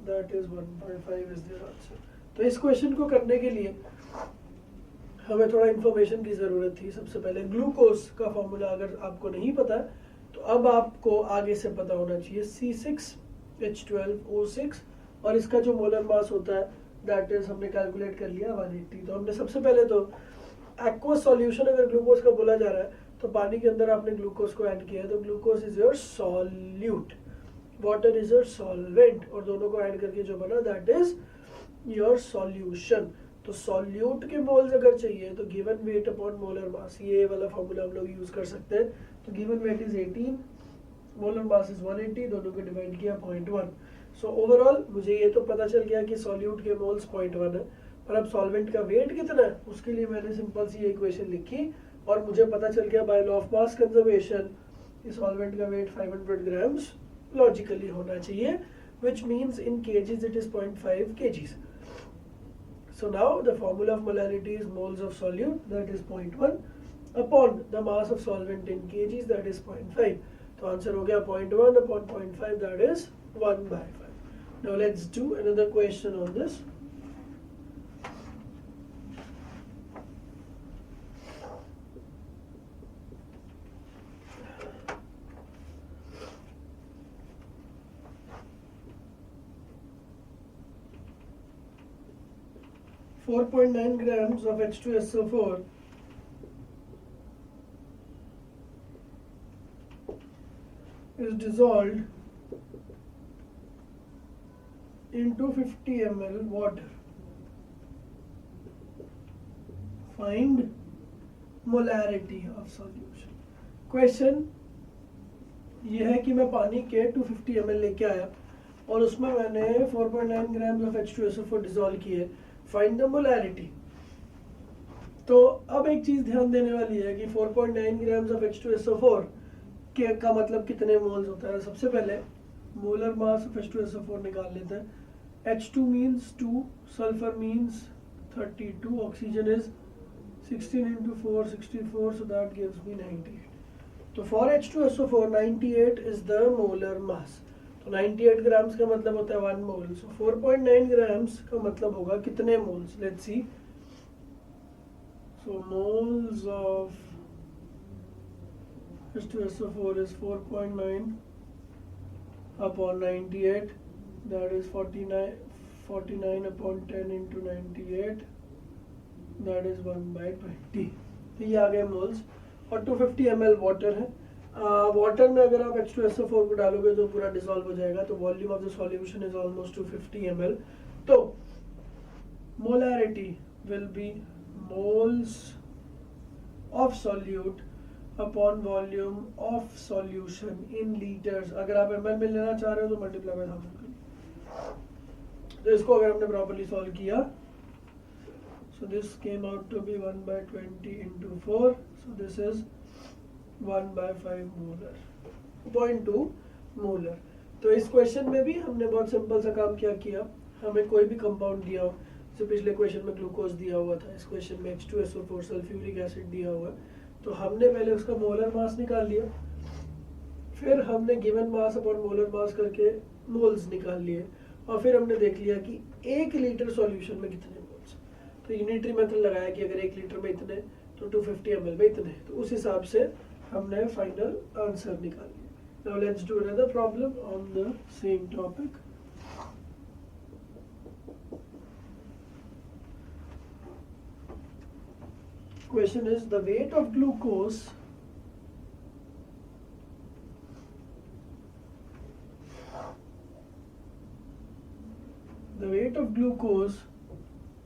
S1: that is 1.5 is their answer. तो इस क्वेश्चन को करने के लिए हमें थोड़ा इंफॉर्मेशन की जरूरत थी। सबसे पहले ग्लूकोज का फॉर्मूला अगर आपको नहीं पता तो अब आपको आगे से पता होना चाहिए। C6H12O6 और इसका जो मोलर मास होता है दैट इज हमने कैलकुलेट कर लिया 180। तो हमने सबसे पहले तो एक्वस सॉल्यूशन अगर ग्लूकोज का बोला जा रहा है तो पानी के अंदर आपने ग्लूकोज को ऐड किया है, तो glucose is your solute, water is your solvent, और दोनों को ऐड करके जो बना दैट इज योर सॉल्यूशन। तो सॉल्यूट के मोल्स अगर चाहिए तो given weight upon molar mass, ये वाला फॉर्मूला हम लोग यूज कर सकते हैं। तो given weight is 18, molar mass is 180, दोनों को डिवाइड किया 0.1। सो ओवरऑल मुझे ये तो पता चल गया कि सॉल्यूट के मोल्स 0.1 है, पर अब सॉल्वेंट का वेट कितना है उसके लिए मैंने सिंपल सी इक्वेशन लिखी और मुझे पता चल गया by law of mass conservation solvent का वेट 500 ग्राम्स लॉजिकली होना चाहिए, which means in kgs it is 0.5 kgs. So now the formula of molarity is moles of solute, that is 0.1 upon the mass of solvent in kgs, that is 0.5. तो answer हो गया 0.1 upon 0.5, that is 1/5. Now let's do another question on this. .9 grams of H2SO4 is dissolved into 50 ml water. Find molarity of solution. Question ये है कि मैं पानी के 250 ml लेके आया और उसमें मैंने 4.9 grams of H2SO4 डिसॉल्व किए। Find the molarity. तो अब एक चीज ध्यान देने वाली है कि 4.9 ग्राम्स ऑफ H2SO4 के का मतलब कितने मोल्स होता है। सबसे पहले मोलर मास ऑफ H2SO4 निकाल लेते हैं। H2 means 2, sulphur means 32, oxygen is 16 into 4 64, so that gives me 98। तो for H2SO4 98 is the molar मास। तो 98 ग्राम्स का मतलब होता है 1 मोल। सो 4.9 ग्राम्स का मतलब होगा कितने moles. Let's see. So moles of H2SO4 is 4.9 upon 98, that is 49 upon 10 into 98, that is 1/20। तो ये आ गए मोल्स और 250 ml वाटर है। वाटर में अगर आप H2SO4 को डालोगे तो पूरा डिसॉल्व हो जाएगा। तो volume of the solution is almost 250 ml। तो molarity will be moles of solute upon volume of solution in litres. अगर आप ml में लेना चाह रहे हो तो मल्टीप्लाई बाय 1000 करिए। तो इसको अगर हमने प्रॉपर्ली सॉल्व किया, So this came out to be 1 by 20 into 4. So this is 1 by 5 molar, 0.2 molar. तो इस क्वेश्चन में भी हमने बहुत सिंपल सा काम क्या किया, हमें कोई भी कंपाउंड दिया हो, जैसे पिछले क्वेश्चन में ग्लूकोज दिया हुआ था, इस क्वेश्चन में H2SO4 सल्फ्यूरिक एसिड दिया हुआ है, तो हमने पहले उसका मोलर मास निकाल लिया, फिर हमने given mass upon molar mass करके मोल्स निकाल लिए, और फिर हमने देख लिया कि 1 लीटर सॉल्यूशन में कितने मोल्स। तो यूनिटरी मेथड लगाया कि अगर 1 लीटर में इतने तो 250 ml में इतने, तो उस हिसाब से हमने फाइनल आंसर निकाल लिया। Now let's do another problem on the same topic. Question is the weight of glucose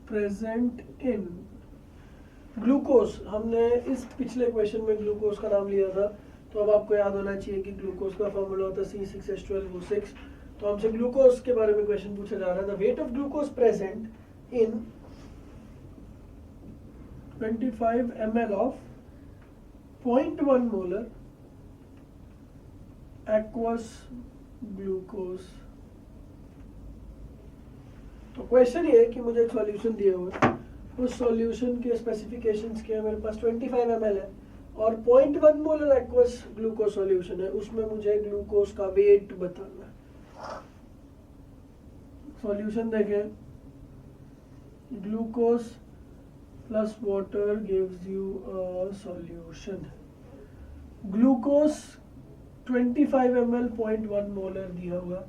S1: present in glucose. हमने इस पिछले क्वेश्चन में ग्लूकोज का नाम लिया था, तो अब आपको याद होना चाहिए कि ग्लूकोज का फॉर्मूला होता है C6H12O6। तो हमसे ग्लूकोज के बारे में क्वेश्चन पूछा जा रहा है। The weight of glucose present in 25 ml of 0.1 molar aqueous glucose. तो क्वेश्चन ये है कि मुझे एक सॉल्यूशन दिया हुआ है, उस सॉल्यूशन के स्पेसिफिकेशंस क्या है, मेरे पास 25 ml है और 0.1 मोलर एक्वस ग्लूकोज सॉल्यूशन है, उसमें मुझे ग्लूकोज का वेट बताना है। सॉल्यूशन देखें, glucose plus water gives you a solution. Glucose 25 ml 0.1 molar दिया हुआ।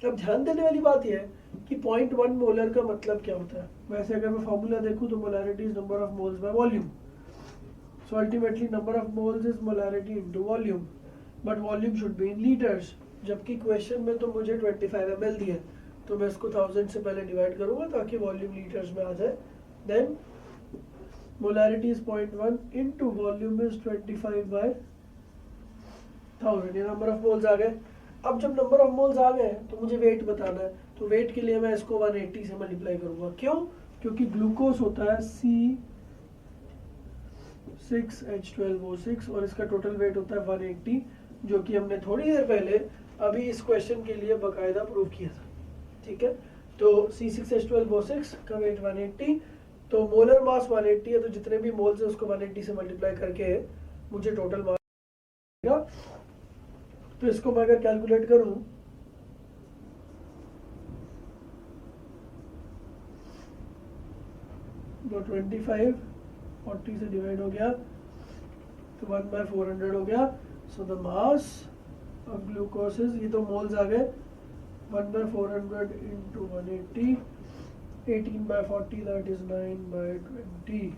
S1: अब ध्यान देने वाली बात यह है कि 0.1 मोलर का मतलब क्या होता है। वैसे अगर मैं फॉर्मूला देखूं तो molarity is number of moles by volume, so ultimately number of moles is molarity into volume, but volume should be in liters। जबकि क्वेश्चन में तो मुझे 25 ml दिया, तो मैं इसको 1000 से पहले डिवाइड करूंगा ताकि वॉल्यूम लीटर्स में आ जाए। Then molarity is 0.1 into volume is 25 by 1000, ये नंबर ऑफ मोल्स आ गए। अब जब नंबर ऑफ मोल्स आ गए तो मुझे वेट बताना है, तो वेट के लिए मैं इसको 180 से मल्टीप्लाई करूंगा। क्यों? क्योंकि ग्लूकोज होता है C6H12O6 और इसका टोटल वेट होता है 180, जो कि हमने थोड़ी देर पहले अभी इस क्वेश्चन के लिए बकायदा प्रूव किया था। ठीक है, तो C6H12O6 का वेट 180, तो मोलर मास 180 है, तो जितने भी मोल्स है उसको 180 से मल्टीप्लाई करके मुझे टोटल मास मिलेगा। तो इसको मैं अगर कैलकुलेट करूं तो 25 40 से डिवाइड हो गया तो 1/400 हो गया। So the mass of glucose is, ये तो मोल्स आ गए, 1/400 into 180, 18/40 दैट इज 9/20।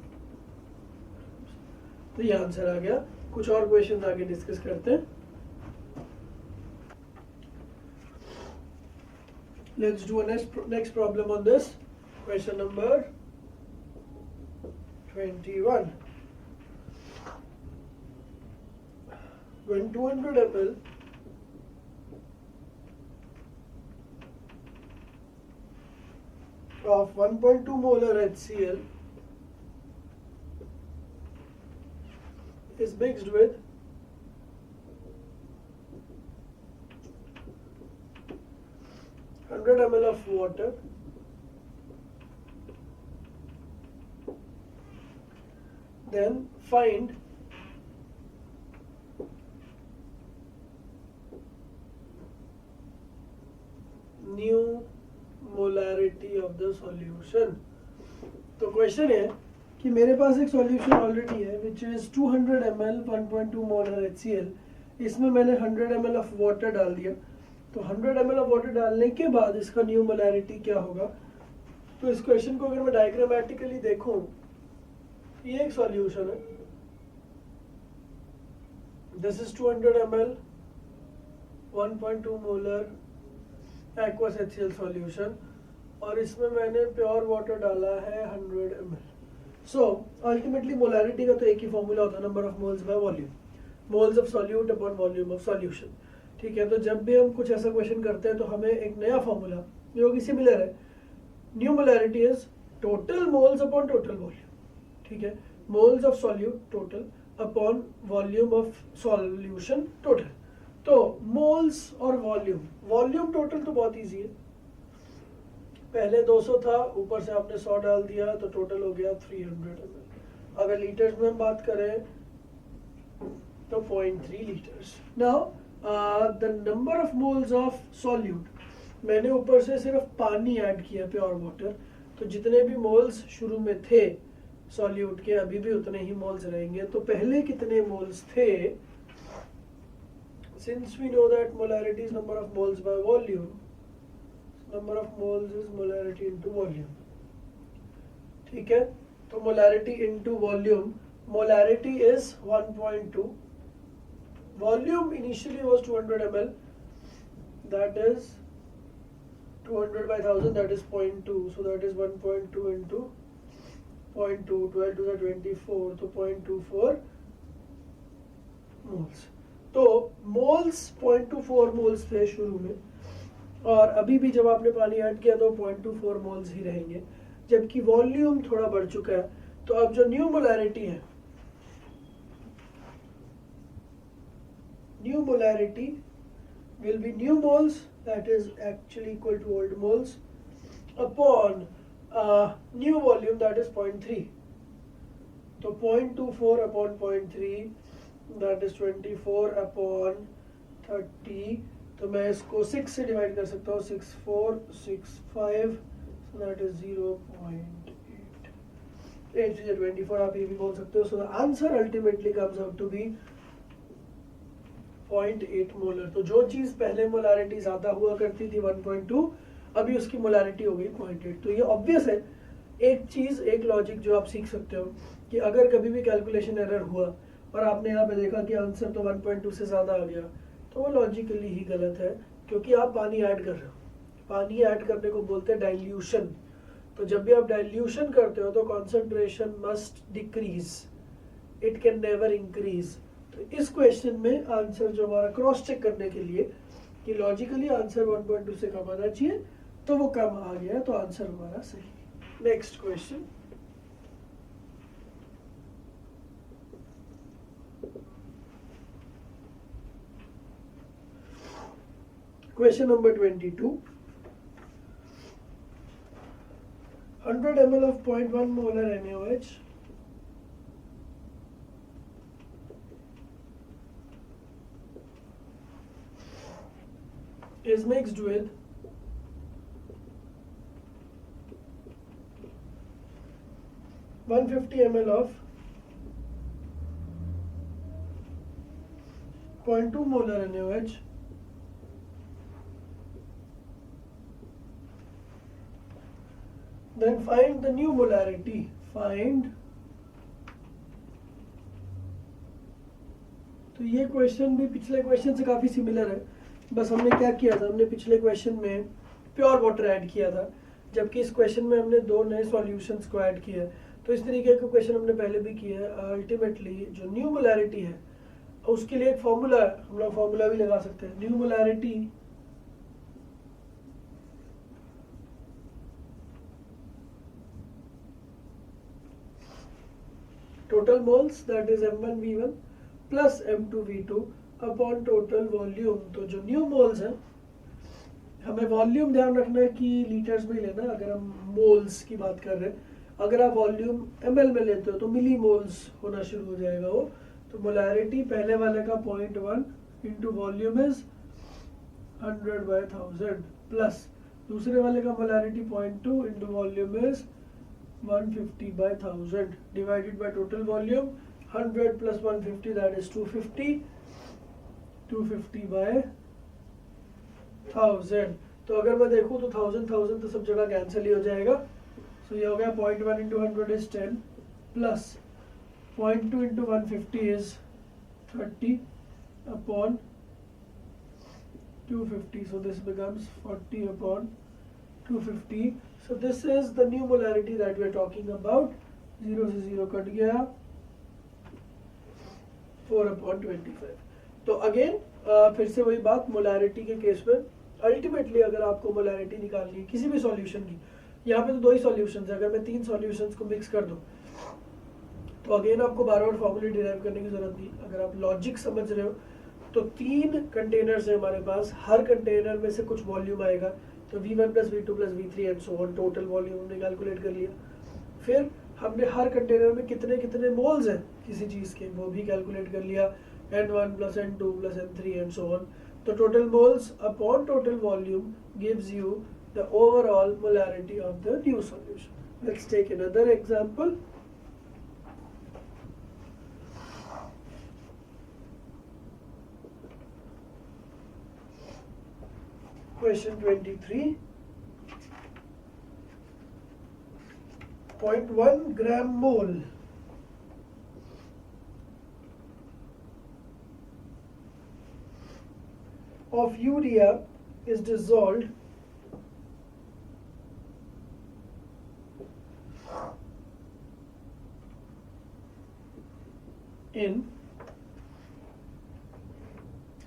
S1: तो ये आंसर आ गया। कुछ और क्वेश्चन आगे डिस्कस करते हैं। Let's do a next problem on this. Question number 21. When 200 ml of 1.2 molar HCl is mixed with 100 ml of water, then find new molarity of the solution। तो क्वेश्चन है कि मेरे पास एक सॉल्यूशन ऑलरेडी है which is 200 ml 1.2 molar HCl, इसमें मैंने 100 ml of water डाल दिया। तो 100 ml ऑफ वाटर डालने के बाद इसका न्यू मोलैरिटी क्या होगा। तो इस क्वेश्चन को अगर मैं डायग्रामेटिकली देखूं, ये एक सॉल्यूशन है, this is 200 ml 1.2 molar aqueous HCl solution, और इसमें मैंने प्योर वाटर डाला है 100 ml। सो अल्टीमेटली मोलैरिटी का तो एक ही फॉर्मूला होता है, number of moles by volume, moles of solute upon volume of solution. ठीक है, तो जब भी हम कुछ ऐसा क्वेश्चन करते हैं तो हमें एक नया फॉर्मूला जो कि सिमिलर है, new molarity is total moles upon total volume, ठीक है, moles of solute total upon volume of solution total. तो मोल्स और वॉल्यूम, वॉल्यूम टोटल तो बहुत इजी है, पहले 200 था, ऊपर से आपने 100 डाल दिया तो टोटल हो गया 300 ml। अगर लीटर्स में हम बात करें तो 0.3 litres. Now the number of moles of solute, मैंने ऊपर से सिर्फ पानी ऐड किया, प्योर वाटर, तो जितने भी मोल्स शुरू में थे सॉल्यूट के अभी भी उतने ही मोल्स रहेंगे। तो पहले कितने मोल्स थे, since we know that molarity is number of moles by volume, number of moles is molarity into volume, ठीक है। तो molarity into volume, molarity is 1.2, volume initially was 200 ml, that is 200 by 1000, that is 0.2, so that is 1.2 into 0.2, 12 to the 24, तो 0.24 moles. तो moles 0.24 moles थे शुरू में, और अभी भी जब आपने पानी ऐड किया तो 0.24 मोल्स ही रहेंगे, जबकि वॉल्यूम थोड़ा बढ़ चुका है। तो अब जो न्यू मोलैरिटी है, new molarity will be new moles, that is actually equal to old moles, upon new volume, that is 0.3. तो 0.24 upon 0.3, that is 24 upon 30, तो मैं इसको 6 से डिवाइड कर सकता हूँ, 6 4 6 5, so that is 0.8, 8 to the 24, आप ये भी बोल सकते हो। So the answer ultimately comes out to be 0.8 molar. तो जो चीज पहले मोलारिटी ज्यादा हुआ करती थी 1.2, अभी उसकी मोलारिटी हो गई 0.8। तो ये ऑब्वियस है, एक चीज, एक लॉजिक जो आप सीख सकते हो कि अगर कभी भी कैलकुलेशन एरर हुआ और आपने यहाँ पे देखा कि आंसर तो 1.2 से ज्यादा आ गया, तो वो लॉजिकली ही गलत है, क्योंकि आप पानी ऐड कर रहे हो। पानी ऐड करने को बोलते हैं डाइल्यूशन। तो जब भी आप डाइल्यूशन करते हो तो concentration must decrease, it can never increase. तो इस क्वेश्चन में आंसर जो हमारा क्रॉस चेक करने के लिए कि लॉजिकली आंसर 1.2 से कम आना चाहिए, तो वो कम आ गया, तो आंसर हमारा सही। Next question, question number 22, 100 ml of 0.1 molar NaOH is mixed with 150 ml of 0.2 molar NaOH then find the new molarity, find। तो ये क्वेश्चन भी पिछले क्वेश्चन से काफी सिमिलर है, बस हमने क्या किया था, हमने पिछले क्वेश्चन में प्योर वाटर ऐड किया था, जबकि इस क्वेश्चन में हमने दो नए सॉल्यूशंस को ऐड किया है। तो इस तरीके का क्वेश्चन हमने पहले भी किया है। अल्टीमेटली जो न्यू मोलैरिटी है उसके लिए एक फॉर्मूला है, हम लोग फॉर्मूला भी लगा सकते हैं। New molarity total moles, that is M1V1 plus M2V2 upon total volume. तो जो न्यू मोल्स हैं, हमें वॉल्यूम ध्यान रखना है कि लीटर्स में लेना, अगर हम मोल्स की बात कर रहे हैं। अगर आप वॉल्यूम ml में लेते हो तो मिली मोल्स होना शुरू हो जाएगा वो। तो मोलैरिटी पहले वाले का 0.1 into volume is 100 by 1000 plus दूसरे वाले का molarity 0.2 into volume is 150 by 1000 divided by total volume 100 plus 150, that is 250, 250 by 1000। तो अगर मैं देखूं तो 1000 तो सब जगह कैंसिल ही हो जाएगा। सो ये हो गया 0.1 into 100 is 10 plus 0.2 into 150 is 30 upon 250, so this becomes 40 upon 250. So this is the new molarity that we are talking about. 0 से 0 कट गया, 4 upon 25. तो अगेन फिर से वही बात, मोलैरिटी के केस में अल्टीमेटली अगर आपको मोलैरिटी निकालनी है किसी भी सॉल्यूशन की, यहाँ पे तो 2 ही सॉल्यूशंस है, अगर मैं 3 सॉल्यूशंस को मिक्स कर दूँ तो अगेन आपको बार बार फॉर्मूले डिराइव करने की जरूरत नहीं। अगर आप लॉजिक समझ रहे हो तो 3 कंटेनर्स है हमारे पास, हर कंटेनर में से कुछ वॉल्यूम आएगा, तो V1 plus V2 plus V3 and so on, total volume हमने कैलकुलेट कर लिया। फिर हमने हर कंटेनर में कितने कितने मोल्स हैं किसी चीज़ के, वो भी कैलकुलेट कर लिया, N1 plus N2 plus N3 and so on. तो total moles upon total volume gives you the overall molarity of the new solution. Let's take another example. Question 23. 0.1 gram mole of urea is dissolved in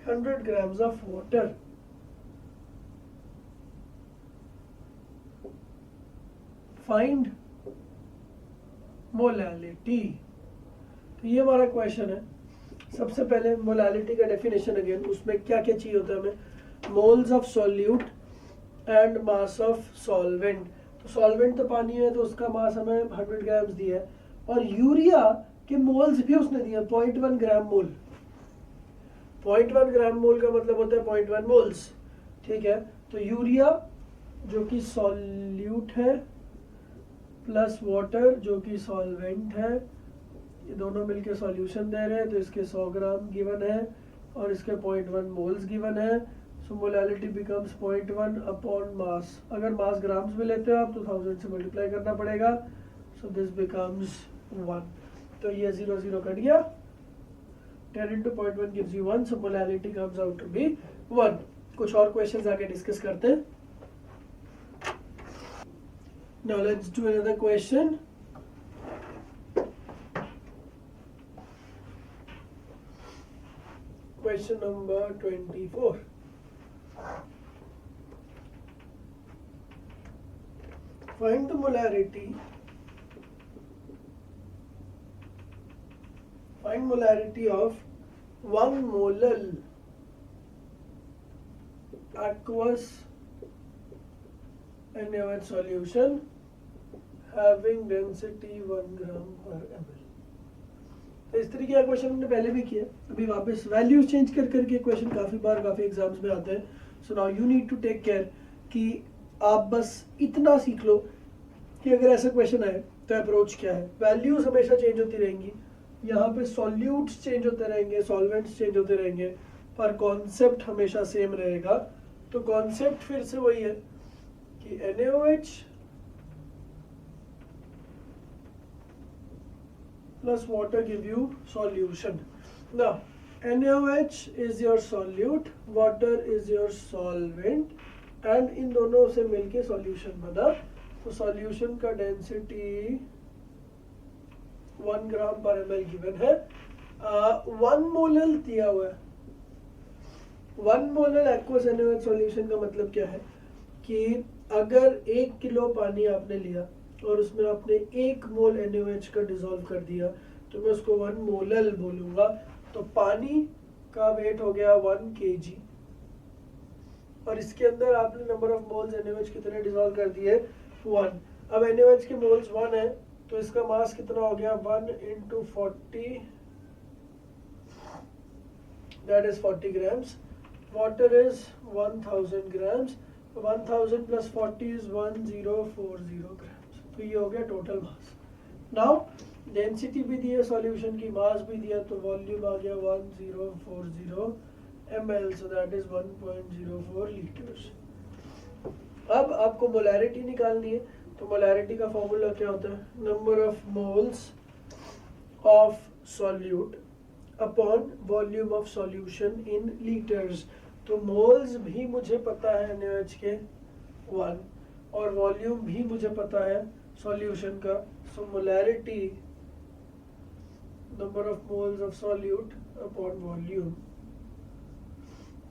S1: 100 grams of water. Find molality. तो ये हमारा question है। सबसे पहले molality का definition again, उसमें क्या क्या चाहिए होता है हमें, moles of solute and mass of solvent. तो सॉल्वेंट तो पानी है, तो उसका मास हमें 100 ग्राम्स दिया है, और यूरिया के मोल्स भी उसने दिया 0.1 ग्राम मोल। 0.1 ग्राम मोल का मतलब होता है 0.1 मोल्स, ठीक है। तो यूरिया जो कि सॉल्यूट है प्लस वाटर जो कि सॉल्वेंट है, ये दोनों मिलके सॉल्यूशन दे रहे हैं, तो इसके 100 ग्राम गिवन है और इसके 0.1 मोल्स गिवन है। सो मोलैलिटी बिकम्स 0.1 अपॉन मास। अगर मास ग्राम्स में लेते हो आप तो 1000 से मल्टीप्लाई करना पड़ेगा, सो दिस बिकम्स 1। तो ये 0 0 कट गया, 10 into 0.1 gives you 1, so molality comes out to be 1। कुछ और क्वेश्चंस आगे डिस्कस करते हैं। Now let's do another question. Question number 24. Find the molarity. Find molarity of 1 molal aqueous NaOH solution having density 1 gram per ml। तो इस तरीके का question हमने पहले भी किया, अभी वापस वैल्यूज चेंज कर करके क्वेश्चन काफ़ी बार काफ़ी एग्जाम्स में आते हैं। So now you need to take care कि आप बस इतना सीख लो कि अगर ऐसा क्वेश्चन आए तो अप्रोच क्या है। वैल्यूज हमेशा चेंज होती रहेंगी, यहाँ पे सॉल्यूट्स चेंज होते रहेंगे, सॉल्वेंट्स चेंज होते रहेंगे, पर कॉन्सेप्ट हमेशा सेम रहेगा। तो कॉन्सेप्ट फिर से वही है कि NaOH plus water give you solution. Now NaOH is your solute, water is your solvent, and इन दोनों से मिलके solution बना। तो solution का density 1 ग्राम पर ml given है। 1 मोलल दिया हुआ है। 1 मोलल aqueous NaOH solution का मतलब क्या है कि अगर 1 किलो पानी आपने लिया और उसमें आपने 1 मोल NaOH का डिसॉल्व कर दिया, तो मैं उसको 1 मोलल बोलूँगा। तो पानी का वेट हो गया 1 kg, और इसके अंदर आपने नंबर ऑफ मोल्स NaOH कितने डिसॉल्व कर दिए, 1। अब NaOH के मोल्स 1 है, तो इसका मास कितना हो गया, 1 into 40, that is 40 grams। Water is 1000 grams, 1000 plus 40 is 1040 grams। तो ये हो गया टोटल मास। नाउ डेंसिटी भी दी है सॉल्यूशन की, मास भी दिया, तो वॉल्यूम आ गया 1040 ml, so that is 1.04 litres. अब आपको मोलैरिटी निकालनी है, तो मोलैरिटी का फॉर्मूला क्या होता है, number of moles of solute upon volume of solution in litres. तो मोल्स भी मुझे पता है NaOH के 1, और वॉल्यूम भी मुझे पता है सॉल्यूशन का। So molarity number of moles of solute upon volume.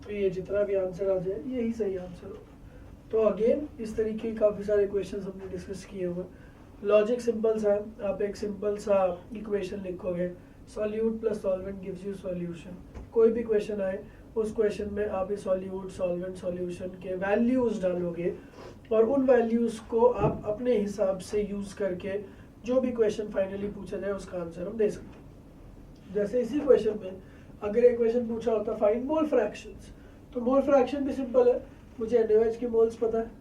S1: तो ये जितना भी आंसर आ जाए यही सही आंसर होगा। तो अगेन इस तरीके काफ़ी सारे क्वेश्चंस हमने डिस्कस किए हुए। लॉजिक सिंपल सा है, आप एक सिंपल सा इक्वेशन लिखोगे, solute plus solvent gives you solution. कोई भी क्वेश्चन आए उस क्वेश्चन में आप इस सॉल्यूट सॉल्वेंट सॉल्यूशन के वैल्यूज डालोगे और उन वैल्यूज को आप अपने हिसाब से यूज करके जो भी क्वेश्चन फाइनली पूछा जाए उसका आंसर हम दे सकते हैं। जैसे इसी क्वेश्चन में अगर एक क्वेश्चन पूछा होता फाइंड मोल फ्रैक्शंस, तो मोल फ्रैक्शन भी सिंपल है, मुझे NaOH के मोल्स पता है,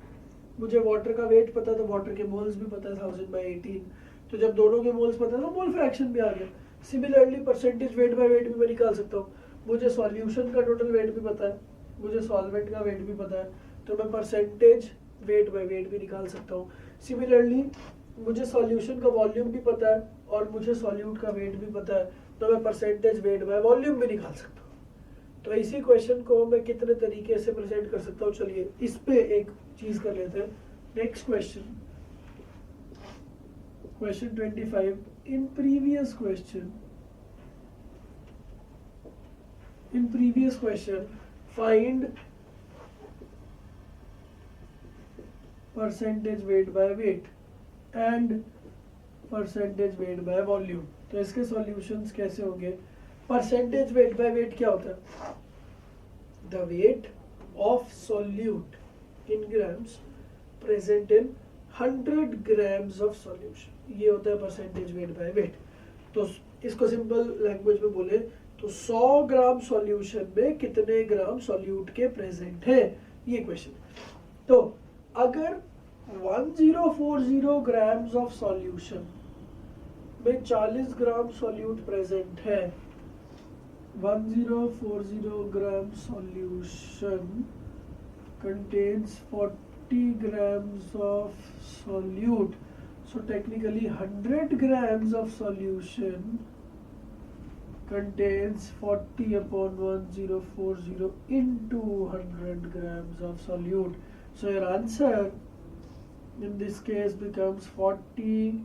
S1: मुझे वाटर का वेट पता है, तो वाटर के मोल्स भी पता है 1000/18, तो जब दोनों के मोल्स पता है तो मोल फ्रैक्शन भी आ गया। Similarly percentage weight by wait भी मैं निकाल सकता हूँ, मुझे सॉल्यूशन का टोटल वेट भी पता है, मुझे सॉल्वेंट का वेट भी पता है, तो मैं परसेंटेज वेट बाय वेट भी निकाल सकता हूँ। सिमिलरली मुझे सॉल्यूशन का वॉल्यूम भी पता है और मुझे सॉल्यूट का वेट भी पता है, तो मैं परसेंटेज वेट बाय वॉल्यूम भी निकाल सकता हूँ। तो इसी क्वेश्चन को मैं कितने तरीके से प्रेजेंट कर सकता हूँ, चलिए इस पे एक चीज कर लेते हैं। Next question, question 25। In previous question find percentage weight by wait and percentage weight by volume. तो इसके सॉल्यूशंस कैसे होंगे? परसेंटेज वेट बाय वेट क्या होता है? The weight of solute in grams present in 100 grams of solution, ये होता है परसेंटेज वेट बाय वेट। तो इसको सिंपल लैंग्वेज में बोले तो 100 ग्राम सॉल्यूशन में कितने ग्राम सॉल्यूट के प्रेजेंट है, ये क्वेश्चन। तो अगर 1040 ग्राम्स ऑफ सॉल्यूशन में 40 ग्राम सॉल्यूट प्रेजेंट है, 1040 gram solution contains 40 grams of solute. So technically 100 grams of solution contains 40 upon 1040 into 100 grams of solute. So your answer in this case becomes 40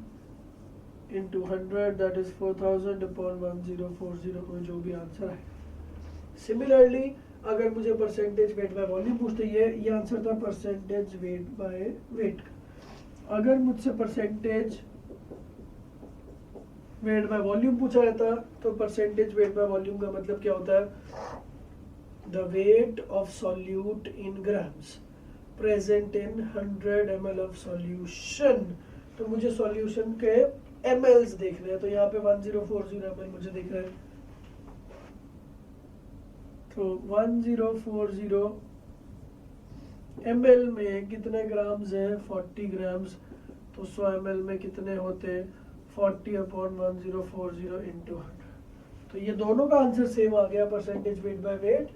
S1: into 100, that is 4000 upon 1040, में जो भी answer है। Similarly अगर मुझे percentage weight by volume पूछते, ये answer था percentage weight by wait. अगर मुझसे परसेंटेज वेट बाय वॉल्यूम पूछा रहता तो परसेंटेज वेट बाय वॉल्यूम का मतलब क्या होता है? The weight of solute in grams present in 100 ml of solution. तो मुझे सॉल्यूशन के mls देख रहे हैं, तो यहाँ पे 1040 ml मुझे दिख रहा है, तो 1040 ml में कितने ग्राम्स हैं? 40 ग्राम्स। तो 100 ml में कितने होते हैं? 40 अपॉन 1040 इंटू 100। तो ये दोनों का आंसर सेम आ गया, percentage weight by wait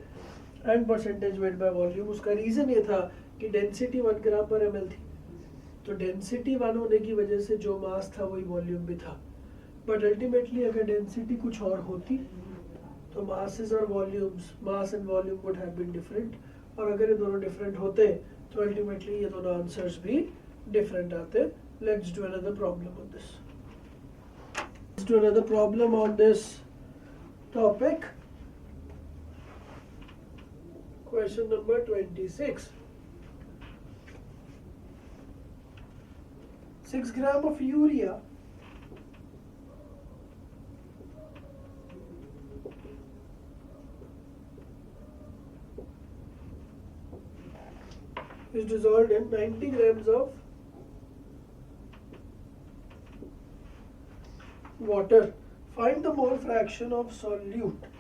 S1: and percentage weight by volume. उसका रीजन ये था कि डेंसिटी 1 ग्राम पर ml थी, तो डेंसिटी 1 होने की वजह से जो मास था वही वॉल्यूम भी था। बट अल्टीमेटली अगर डेंसिटी कुछ और होती तो मासेस और volumes, mass and volume would have been different, और अगर ये दोनों डिफरेंट होते तो अल्टीमेटली ये दोनों आंसर्स भी डिफरेंट आते। Let's do another problem on this. Let's do another problem on this topic. Question number 26। 6 gram of urea is dissolved in 90 grams of water. Find the mole fraction of solute.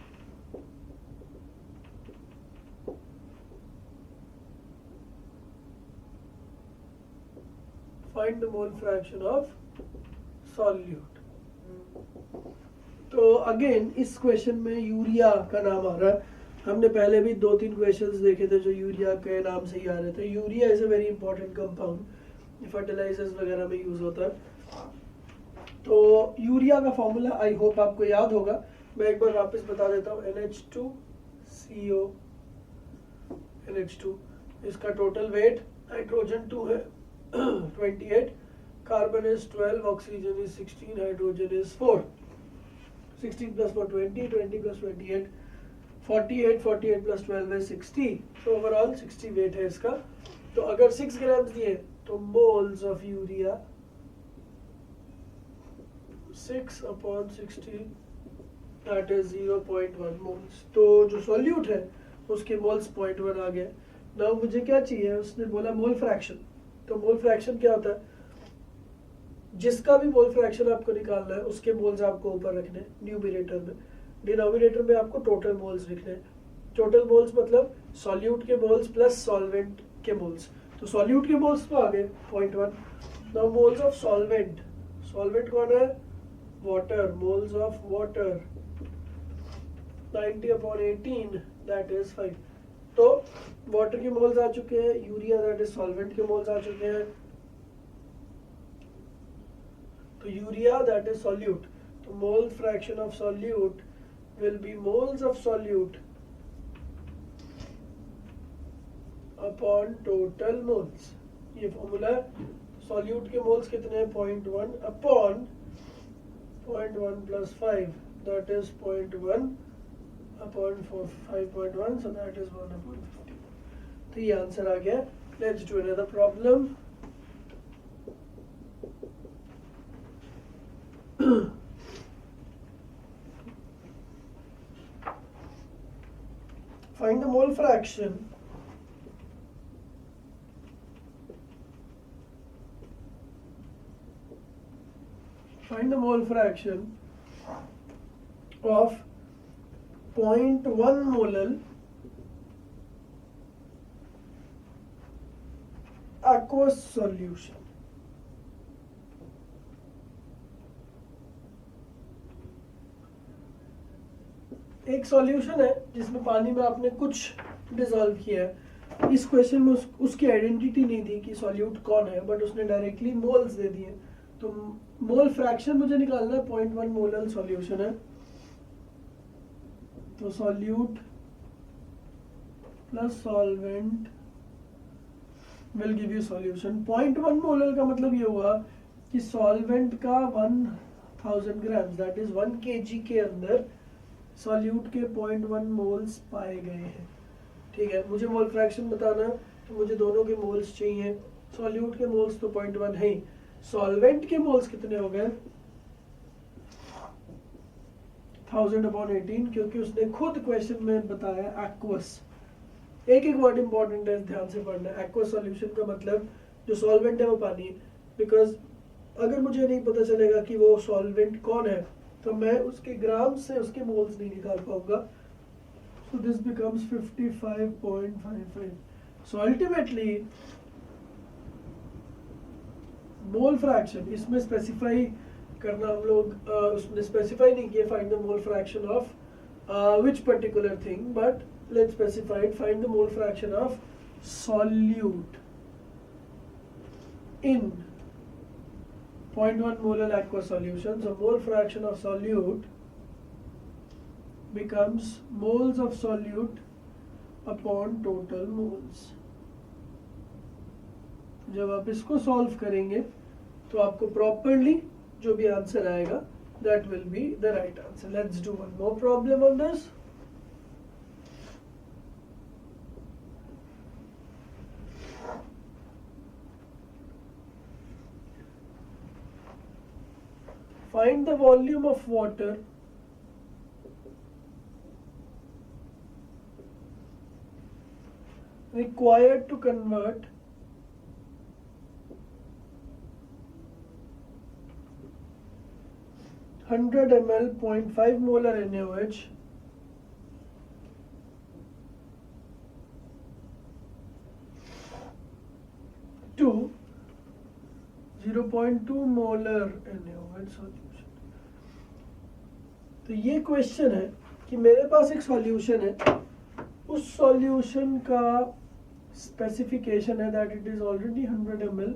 S1: Find the mole fraction of solute. तो again इस question में urea का नाम आ रहा है। हमने पहले भी 2-3 क्वेश्चंस देखे थे जो यूरिया के नाम से ही आ रहे थे। Urea is a very important compound, fertilisers वगैरह में यूज होता है। तो यूरिया का फॉर्मूला आई होप आपको याद होगा, मैं एक बार वापस बता देता हूँ। NH2CO NH2, इसका टोटल वेट हाइड्रोजन 2 है 28, carbon is 12, oxygen is 16, hydrogen is 4। 16 plus 4 20, 20 plus 28 48, 48 plus 12 is 60। तो ओवरऑल 60 वेट है इसका। तो अगर 6 ग्राम्स दिए तो moles of urea 6/60 that is 0.1 moles. तो जो सॉल्यूट है उसके मोल्स 0.1 आ गए। नाउ मुझे क्या चाहिए, उसने बोला मोल फ्रैक्शन। तो मोल फ्रैक्शन क्या होता है, जिसका भी मोल फ्रैक्शन आपको निकालना है उसके मोल्स आपको ऊपर रखने न्यूमरेटर में, डिनोमिनेटर में आपको टोटल मोल्स लिखने। टोटल मोल्स मतलब सॉल्यूट के मोल्स प्लस सॉल्वेंट के मोल्स। तो सॉल्यूट के मोल्स तो आ गए 0.1। Now moles of solvent, solvent कौन है, water, moles of water 90/18 that is 5। तो वाटर के मोल्स आ चुके हैं, यूरिया दैट इज सॉल्वेंट के मोल्स आ चुके हैं। तो यूरिया दैट इज सॉल्यूट, तो mole fraction of solute will be moles of solute upon total moles। ये फॉर्मूला है। सॉल्यूट के मोल्स कितने हैं, 0.1 upon 0.1 plus 5 that is 0.1 upon 5.1 so that is 1/50। तो ये आंसर आ गया। Let's do another problem. Find the mole fraction of 0.1 molal aqueous solution। एक सॉल्यूशन है जिसमें पानी में आपने कुछ डिसॉल्व किया है। इस क्वेश्चन में उसकी आइडेंटिटी नहीं दी कि सॉल्यूट कौन है, बट उसने डायरेक्टली मोल्स दे दिए। तो मोल फ्रैक्शन मुझे निकालना है, 0.1 मोलल सॉल्यूशन है। तो solute plus solvent will give you solution. 0.1 molal का मतलब ये हुआ कि सॉल्वेंट का 1000 ग्राम दैट इज 1 kg के अंदर सॉल्यूट के 0.1 मोल्स पाए गए हैं। ठीक है, मुझे मोल फ्रैक्शन बताना है तो मुझे दोनों के मोल्स चाहिए। सॉल्यूट के मोल्स तो 0.1 है ही, सॉल्वेंट के मोल्स कितने हो गए 1000/18, क्योंकि उसने खुद क्वेश्चन में बताया एक्वस। एक एक वर्ड इंपॉर्टेंट है, ध्यान से पढ़ना है। एक्वस सॉल्यूशन का मतलब जो सॉल्वेंट है वो पानी है। बिकॉज अगर मुझे नहीं पता चलेगा कि वो सॉल्वेंट कौन है तो मैं उसके ग्राम से उसके मोल्स नहीं निकाल पाऊंगा। सो this becomes 55.55। So ultimately mole fraction इसमें स्पेसिफाई करना हम लोग उसने स्पेसिफाई नहीं किया find the mole fraction of which particular thing, but let's specify find the mole fraction of solute in 0.1 molar aqueous solution. So mole fraction of solute becomes moles of solute upon total moles। जब आप इसको solve करेंगे तो आपको properly जो भी answer आएगा that will be the right answer। Let's do one more problem on this। Find the volume of water required to convert 100 ml 0.5 molar NaOH to 0.2 molar NaOH solution। तो ये question है कि मेरे पास एक solution है, उस solution का specification है that it is already 100 ml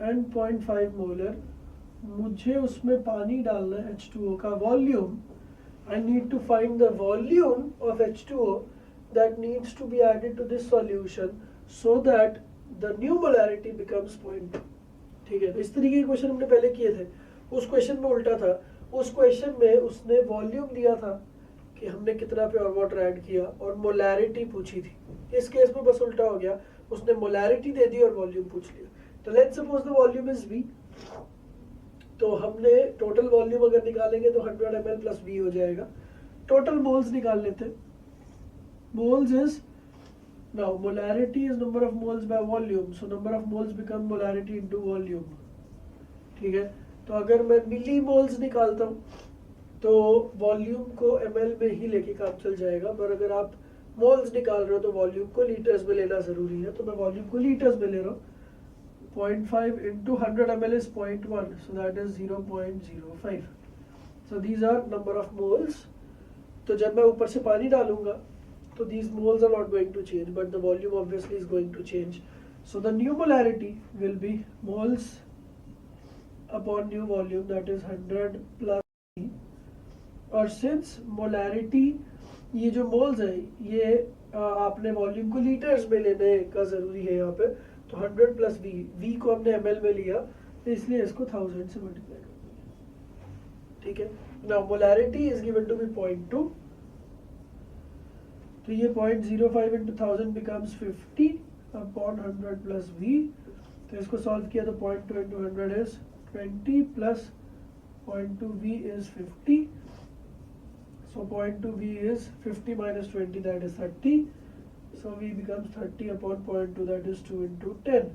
S1: and 0.5 molar. मुझे उसमें पानी डालना है H2O का volume. I need to find the volume of H2O that needs to be added to this solution so that the new molarity becomes 0.2। ठीक है, तो इस तरीके के क्वेश्चन हमने पहले किए थे। उस क्वेश्चन में उल्टा था, उस क्वेश्चन में उसने वॉल्यूम दिया था कि हमने कितना प्योर वाटर ऐड किया और मोलैरिटी पूछी थी। इस केस में बस उल्टा हो गया, उसने मोलैरिटी दे दी और वॉल्यूम पूछ लिया। तो let's suppose the volume is V, तो हमने टोटल वॉल्यूम अगर निकालेंगे तो 100 ml प्लस V हो जाएगा। टोटल मोल्स निकाल लेते हैं। Moles is, now molarity is number of moles by volume, so number of moles become molarity into volume। ठीक है, तो अगर मैं मिली मोल्स निकालता हूँ तो वॉल्यूम को ml में ही लेके काम चल जाएगा, पर अगर आप मोल्स निकाल रहे हो तो वॉल्यूम को लीटर्स में लेना जरूरी है। तो मैं वॉल्यूम को लीटर्स में ले रहा हूँ। 0.5 into 100 ml is 0.1, so that is 0.05। so these are number of moles। तो जब मैं ऊपर से पानी डालूंगा तो these moles are not going to change, but the volume obviously is going to change। so the new molarity will be moles upon new volume, that is 100 plus V। और since molarity, ये जो moles है ये आपने volume को litres में लेने का जरूरी है यहाँ पे, तो 100 प्लस V को हमने ml में लिया तो इसलिए इसको 1000 से मल्टीप्लाई कर देंगे। ठीक है, now molarity is given to be 0.2, तो ये 0.05 into 1000 becomes 50 upon 100 plus V। तो इसको सॉल्व किया तो 0.2 into 100 is 20 plus 0.2 V is 50। so 0.2 V is 50 minus 20, that is 30। so V becomes 30 upon 0.2, that is 2 into 10,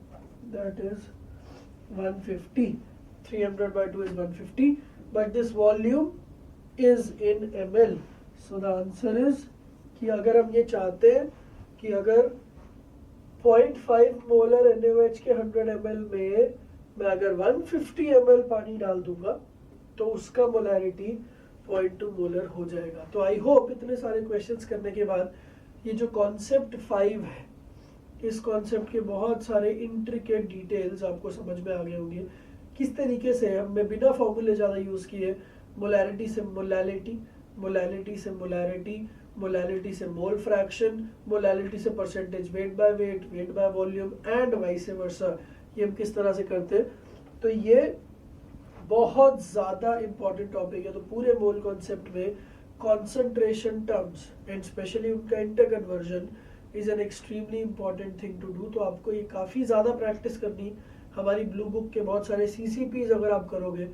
S1: that is 150। 300 by 2 is 150, but this volume is in ml। so the answer is कि अगर हम ये चाहते हैं कि अगर 0.5 molar NaOH के 100 ml में मैं अगर 150 ml पानी डाल दूंगा तो उसका मोलैरिटी 0.2 मोलर हो जाएगा। तो आई होप इतने सारे क्वेश्चंस करने के बाद ये जो कॉन्सेप्ट 5 है, इस कॉन्सेप्ट के बहुत सारे इंट्रिकेट डिटेल्स आपको समझ में आ गए होंगे। किस तरीके से हमने बिना फॉर्मूले ज़्यादा यूज़ किए मोलैरिटी से मोलैलिटी, मोलैलिटी से मोलैरिटी, मोलैलिटी से मोल फ्रैक्शन, मोलैलिटी से percentage weight by wait, wait by volume and vice वर्सा, ये हम किस तरह से करते हैं। तो ये बहुत ज़्यादा इम्पॉर्टेंट टॉपिक है। तो पूरे मोल कॉन्सेप्ट में कॉन्सेंट्रेशन टर्म्स एंड स्पेशली उनका interconversion is an extremely important thing to do. तो आपको ये काफ़ी ज़्यादा प्रैक्टिस करनी। हमारी ब्लू बुक के बहुत सारे CCPs अगर आप करोगे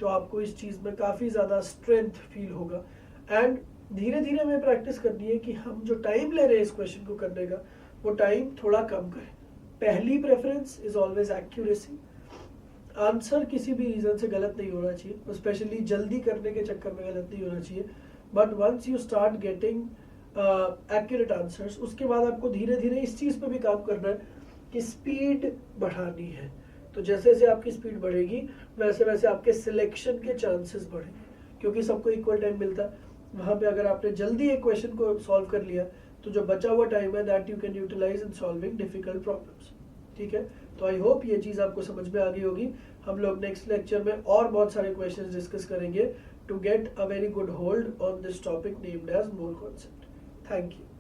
S1: तो आपको इस चीज़ में काफ़ी ज़्यादा स्ट्रेंथ फील होगा। एंड धीरे धीरे हमें प्रैक्टिस करनी है कि हम जो टाइम ले रहे हैं इस क्वेश्चन को करने का वो टाइम थोड़ा कम करें। पहली preference is always accuracy. Answer किसी भी रीजन से गलत नहीं होना चाहिए, स्पेशली जल्दी करने के चक्कर में गलत नहीं होना चाहिए। But once you start getting accurate answers, उसके बाद आपको धीरे धीरे इस चीज़ पे भी काम करना है कि स्पीड बढ़ानी है। तो जैसे जैसे आपकी स्पीड बढ़ेगी वैसे वैसे आपके सिलेक्शन के चांसेस बढ़ेंगे, क्योंकि सबको इक्वल टाइम मिलता है। वहाँ पे अगर आपने जल्दी एक क्वेश्चन को सॉल्व कर लिया तो जो बचा हुआ टाइम है that you can utilise in solving difficult problems. ठीक है, तो आई होप ये चीज़ आपको समझ में आ गई होगी। हम लोग नेक्स्ट लेक्चर में और बहुत सारे क्वेश्चंस डिस्कस करेंगे to get a very good hold on this topic named as mole concept. Thank you.